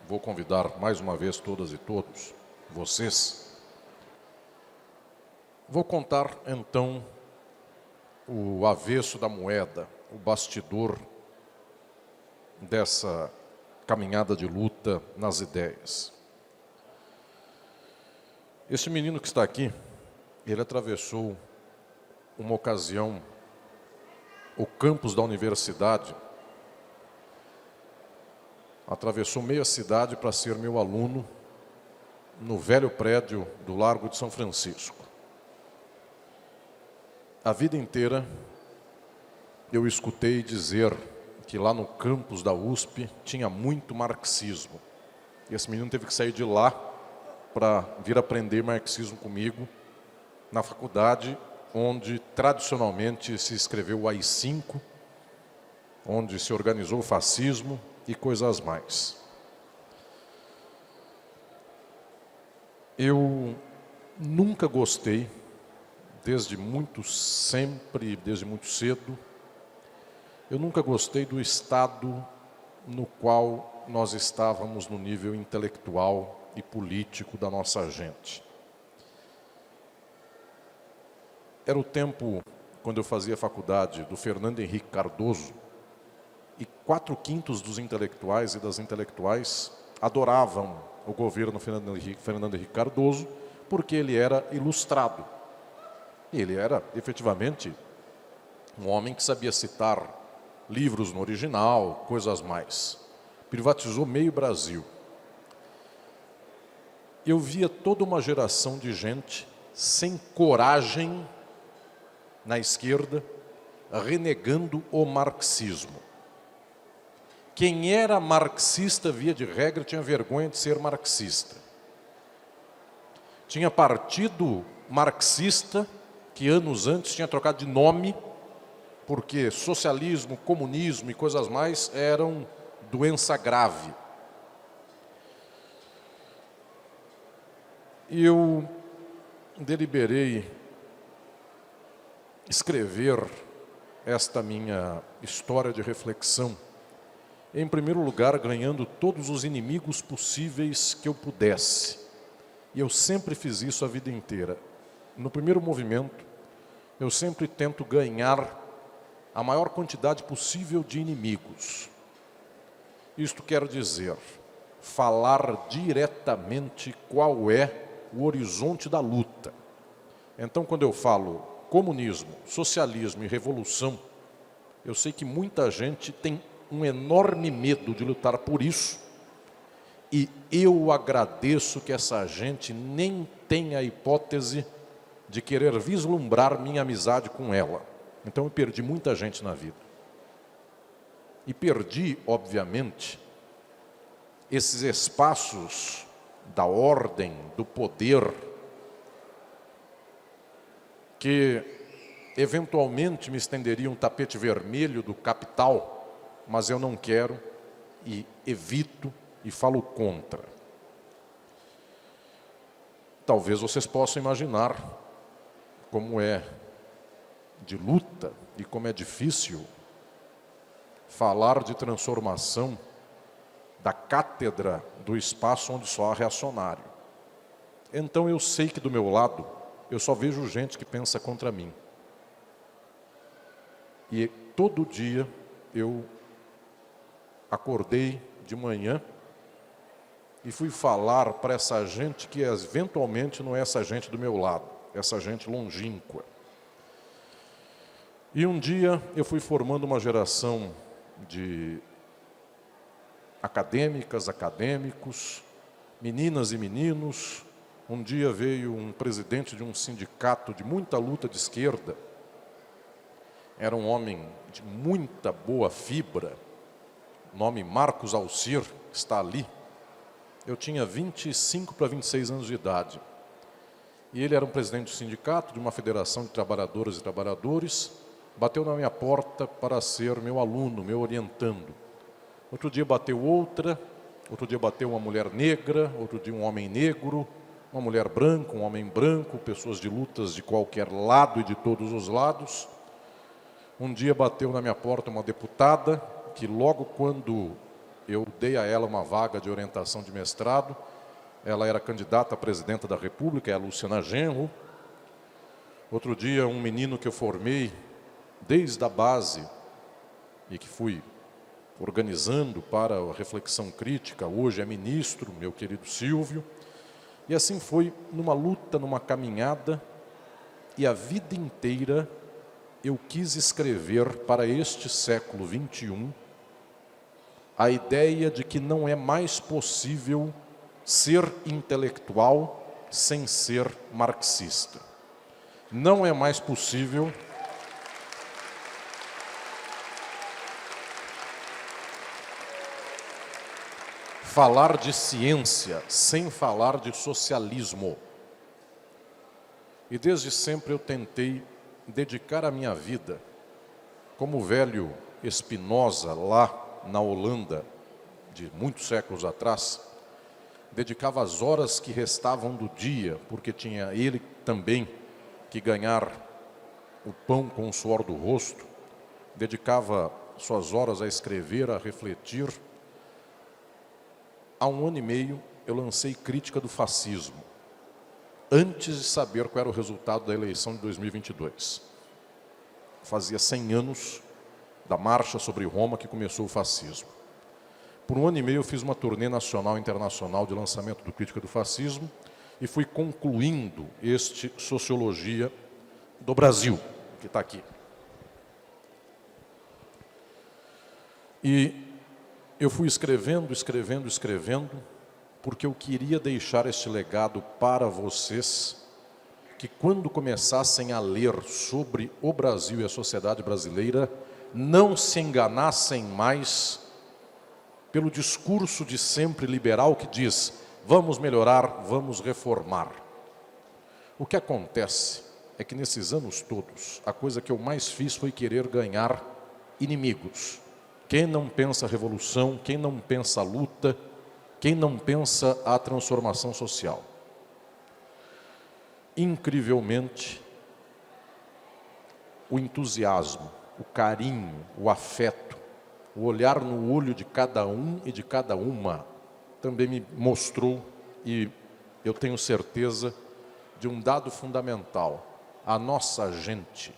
vou convidar mais uma vez todas e todos, vocês, vou contar então o avesso da moeda, o bastidor dessa caminhada de luta nas ideias. Esse menino que está aqui, ele atravessou uma ocasião o campus da universidade, atravessou meia cidade para ser meu aluno no velho prédio do Largo de São Francisco. A vida inteira eu escutei dizer que lá no campus da USP tinha muito marxismo. E esse menino teve que sair de lá para vir aprender marxismo comigo na faculdade, onde tradicionalmente se escreveu o AI-5, onde se organizou o fascismo e coisas mais. Eu nunca gostei, desde muito cedo, eu nunca gostei do estado no qual nós estávamos no nível intelectual e político da nossa gente. Era o tempo, quando eu fazia faculdade, do Fernando Henrique Cardoso, e 4/5 dos intelectuais e das intelectuais adoravam o governo Fernando Henrique Cardoso, porque ele era ilustrado. E ele era, efetivamente, um homem que sabia citar livros no original, coisas mais. Privatizou meio Brasil. Eu via toda uma geração de gente sem coragem na esquerda, renegando o marxismo. Quem era marxista, via de regra, tinha vergonha de ser marxista. Tinha partido marxista que anos antes tinha trocado de nome, porque socialismo, comunismo e coisas mais eram doença grave. E eu deliberei escrever esta minha história de reflexão, em primeiro lugar, ganhando todos os inimigos possíveis que eu pudesse. E eu sempre fiz isso a vida inteira. No primeiro movimento, eu sempre tento ganhar a maior quantidade possível de inimigos. Isto quer dizer, falar diretamente qual é o horizonte da luta. Então, quando eu falo comunismo, socialismo e revolução, eu sei que muita gente tem um enorme medo de lutar por isso, e eu agradeço que essa gente nem tenha a hipótese de querer vislumbrar minha amizade com ela. Então eu perdi muita gente na vida. E perdi, obviamente, esses espaços da ordem, do poder, que eventualmente me estenderiam um tapete vermelho do capital, mas eu não quero e evito e falo contra. Talvez vocês possam imaginar como é de luta e como é difícil falar de transformação da cátedra do espaço onde só há reacionário. Então eu sei que do meu lado eu só vejo gente que pensa contra mim. E todo dia eu acordei de manhã e fui falar para essa gente que eventualmente não é essa gente do meu lado, essa gente longínqua. E um dia eu fui formando uma geração de acadêmicas, acadêmicos, meninas e meninos. Um dia veio um presidente de um sindicato de muita luta de esquerda. Era um homem de muita boa fibra, nome Marcos Alcir, está ali. Eu tinha 25 para 26 anos de idade. E ele era um presidente do sindicato, de uma federação de trabalhadoras e trabalhadores, bateu na minha porta para ser meu aluno, meu orientando. Outro dia bateu outra, outro dia bateu uma mulher negra, outro dia um homem negro, uma mulher branca, um homem branco, pessoas de lutas de qualquer lado e de todos os lados. Um dia bateu na minha porta uma deputada, que logo quando eu dei a ela uma vaga de orientação de mestrado, ela era candidata a presidenta da República, é a Luciana Genro. Outro dia, um menino que eu formei desde a base e que fui organizando para a reflexão crítica, hoje é ministro, meu querido Silvio. E assim foi numa luta, numa caminhada, e a vida inteira eu quis escrever para este século XXI a ideia de que não é mais possível ser intelectual sem ser marxista. Não é mais possível falar de ciência sem falar de socialismo. E desde sempre eu tentei dedicar a minha vida, como o velho Spinoza lá na Holanda, de muitos séculos atrás, dedicava as horas que restavam do dia, porque tinha ele também que ganhar o pão com o suor do rosto, dedicava suas horas a escrever, a refletir. Há 1 ano e meio eu lancei Crítica do Fascismo, antes de saber qual era o resultado da eleição de 2022. Fazia 100 anos da marcha sobre Roma que começou o fascismo. Por 1 ano e meio eu fiz uma turnê nacional e internacional de lançamento do Crítica do Fascismo e fui concluindo este Sociologia do Brasil, que está aqui. E eu fui escrevendo, porque eu queria deixar este legado para vocês, que quando começassem a ler sobre o Brasil e a sociedade brasileira, não se enganassem mais pelo discurso de sempre liberal que diz: vamos melhorar, vamos reformar. O que acontece é que nesses anos todos, a coisa que eu mais fiz foi querer ganhar inimigos. Quem não pensa a revolução, quem não pensa a luta, quem não pensa a transformação social. Incrivelmente, o entusiasmo, o carinho, o afeto, o olhar no olho de cada um e de cada uma também me mostrou, e eu tenho certeza de um dado fundamental: a nossa gente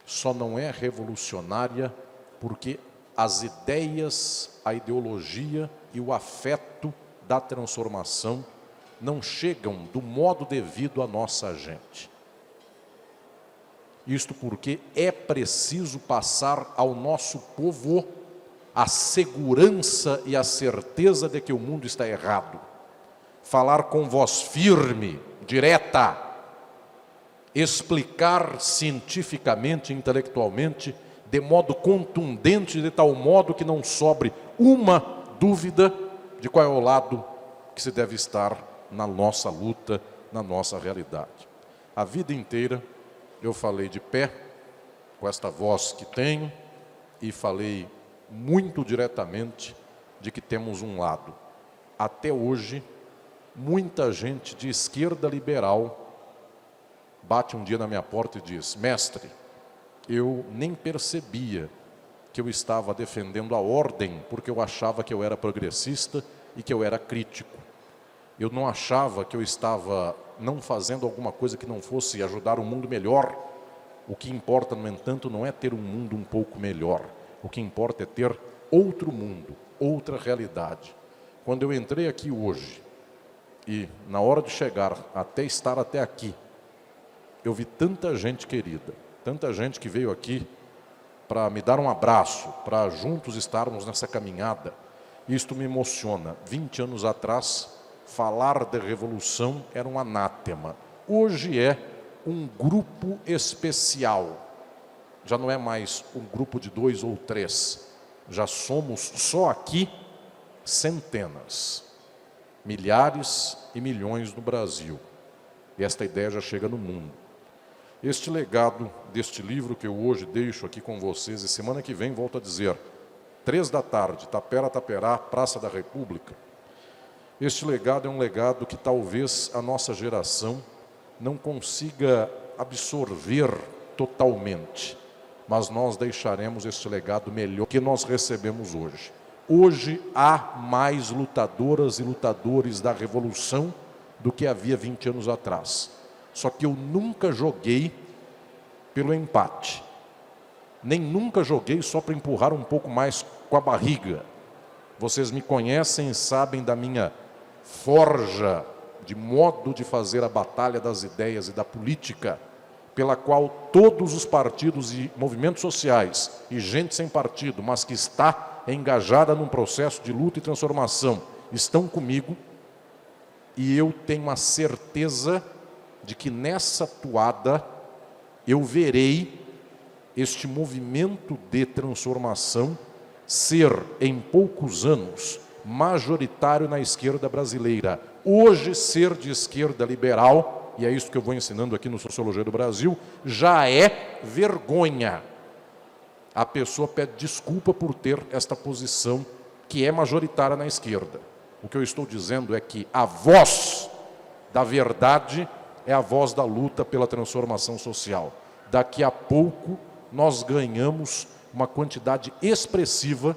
só não é revolucionária porque as ideias, a ideologia e o afeto da transformação não chegam do modo devido à nossa gente. Isto porque é preciso passar ao nosso povo a segurança e a certeza de que o mundo está errado. Falar com voz firme, direta, explicar cientificamente, intelectualmente, de modo contundente, de tal modo que não sobre uma dúvida de qual é o lado que se deve estar na nossa luta, na nossa realidade. A vida inteira eu falei de pé, com esta voz que tenho, e falei muito diretamente de que temos um lado. Até hoje, muita gente de esquerda liberal bate um dia na minha porta e diz: mestre, eu nem percebia que eu estava defendendo a ordem, porque eu achava que eu era progressista e que eu era crítico. Eu não achava que eu estava não fazendo alguma coisa que não fosse ajudar o mundo melhor. O que importa, no entanto, não é ter um mundo um pouco melhor. O que importa é ter outro mundo, outra realidade. Quando eu entrei aqui hoje, e na hora de chegar até estar até aqui, eu vi tanta gente querida, tanta gente que veio aqui para me dar um abraço, para juntos estarmos nessa caminhada. Isto me emociona. 20 anos atrás, falar de revolução era um anátema. Hoje é um grupo especial. Já não é mais um grupo de 2 ou 3. Já somos só aqui centenas, milhares e milhões no Brasil. E esta ideia já chega no mundo. Este legado deste livro que eu hoje deixo aqui com vocês, e semana que vem volto a dizer, 3 da tarde, Tapera, Taperá, Praça da República. Este legado é um legado que talvez a nossa geração não consiga absorver totalmente, mas nós deixaremos este legado melhor que nós recebemos hoje. Hoje há mais lutadoras e lutadores da revolução do que havia 20 anos atrás. Só que eu nunca joguei pelo empate. Nem nunca joguei só para empurrar um pouco mais com a barriga. Vocês me conhecem e sabem da minha forja de modo de fazer a batalha das ideias e da política, pela qual todos os partidos e movimentos sociais, e gente sem partido, mas que está engajada num processo de luta e transformação, estão comigo, e eu tenho a certeza de que nessa toada eu verei este movimento de transformação ser, em poucos anos, majoritário na esquerda brasileira. Hoje, ser de esquerda liberal, e é isso que eu vou ensinando aqui no Sociologia do Brasil, já é vergonha. A pessoa pede desculpa por ter esta posição que é majoritária na esquerda. O que eu estou dizendo é que a voz da verdade é a voz da luta pela transformação social. Daqui a pouco nós ganhamos uma quantidade expressiva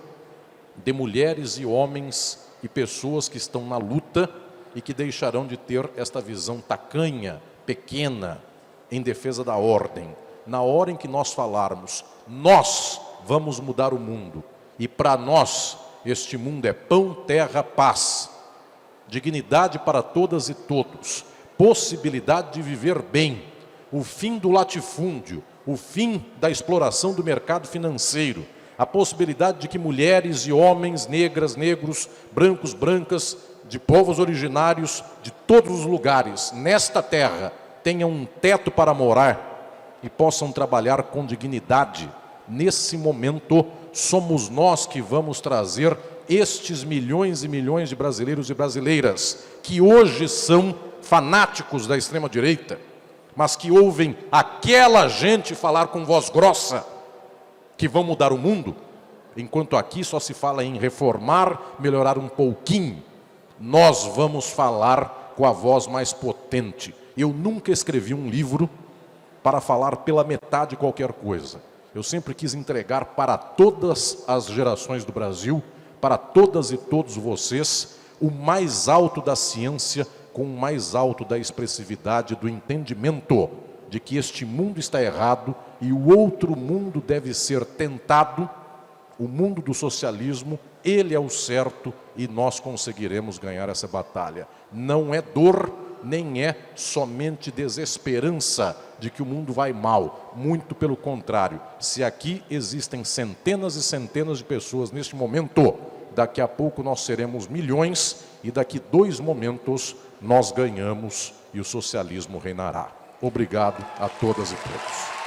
de mulheres e homens e pessoas que estão na luta e que deixarão de ter esta visão tacanha, pequena, em defesa da ordem. Na hora em que nós falarmos, nós vamos mudar o mundo, e para nós este mundo é pão, terra, paz, dignidade para todas e todos, possibilidade de viver bem, o fim do latifúndio, o fim da exploração do mercado financeiro, a possibilidade de que mulheres e homens, negras, negros, brancos, brancas, de povos originários de todos os lugares, nesta terra, tenham um teto para morar e possam trabalhar com dignidade. Nesse momento, somos nós que vamos trazer estes milhões e milhões de brasileiros e brasileiras que hoje são fanáticos da extrema-direita, mas que ouvem aquela gente falar com voz grossa que vão mudar o mundo, enquanto aqui só se fala em reformar, melhorar um pouquinho. Nós vamos falar com a voz mais potente. Eu nunca escrevi um livro para falar pela metade qualquer coisa. Eu sempre quis entregar para todas as gerações do Brasil, para todas e todos vocês, o mais alto da ciência com o mais alto da expressividade, do entendimento de que este mundo está errado e o outro mundo deve ser tentado, o mundo do socialismo, ele é o certo e nós conseguiremos ganhar essa batalha. Não é dor, nem é somente desesperança de que o mundo vai mal. Muito pelo contrário. Se aqui existem centenas e centenas de pessoas neste momento, daqui a pouco nós seremos milhões e daqui 2 momentos nós ganhamos e o socialismo reinará. Obrigado a todas e todos.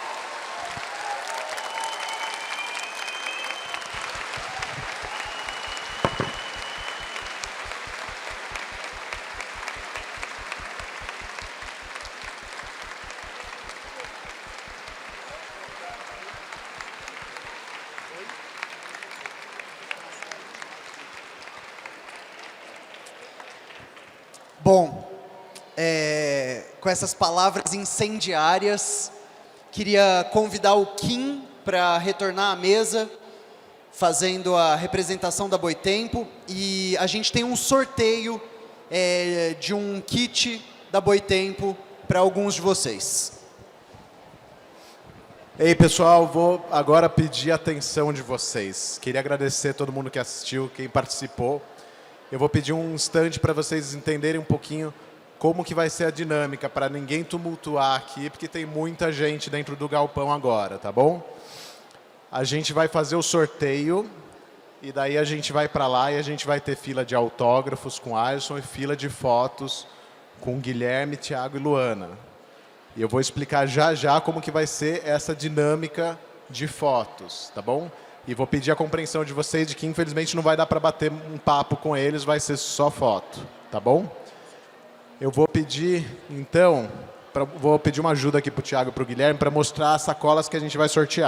Bom, com essas palavras incendiárias, queria convidar o Kim para retornar à mesa, fazendo a representação da Boitempo. E a gente tem um sorteio de um kit da Boitempo para alguns de vocês. Ei, pessoal, vou agora pedir a atenção de vocês. Queria agradecer a todo mundo que assistiu, quem participou. Eu vou pedir um instante para vocês entenderem um pouquinho como que vai ser a dinâmica, para ninguém tumultuar aqui, porque tem muita gente dentro do galpão agora, tá bom? A gente vai fazer o sorteio, e daí a gente vai para lá e a gente vai ter fila de autógrafos com Alisson e fila de fotos com Guilherme, Thiago e Luana. E eu vou explicar já já como que vai ser essa dinâmica de fotos, tá bom? E vou pedir a compreensão de vocês de que, infelizmente, não vai dar para bater um papo com eles, vai ser só foto, tá bom? Eu vou pedir, então, vou pedir uma ajuda aqui para o Thiago e para o Guilherme para mostrar as sacolas que a gente vai sortear.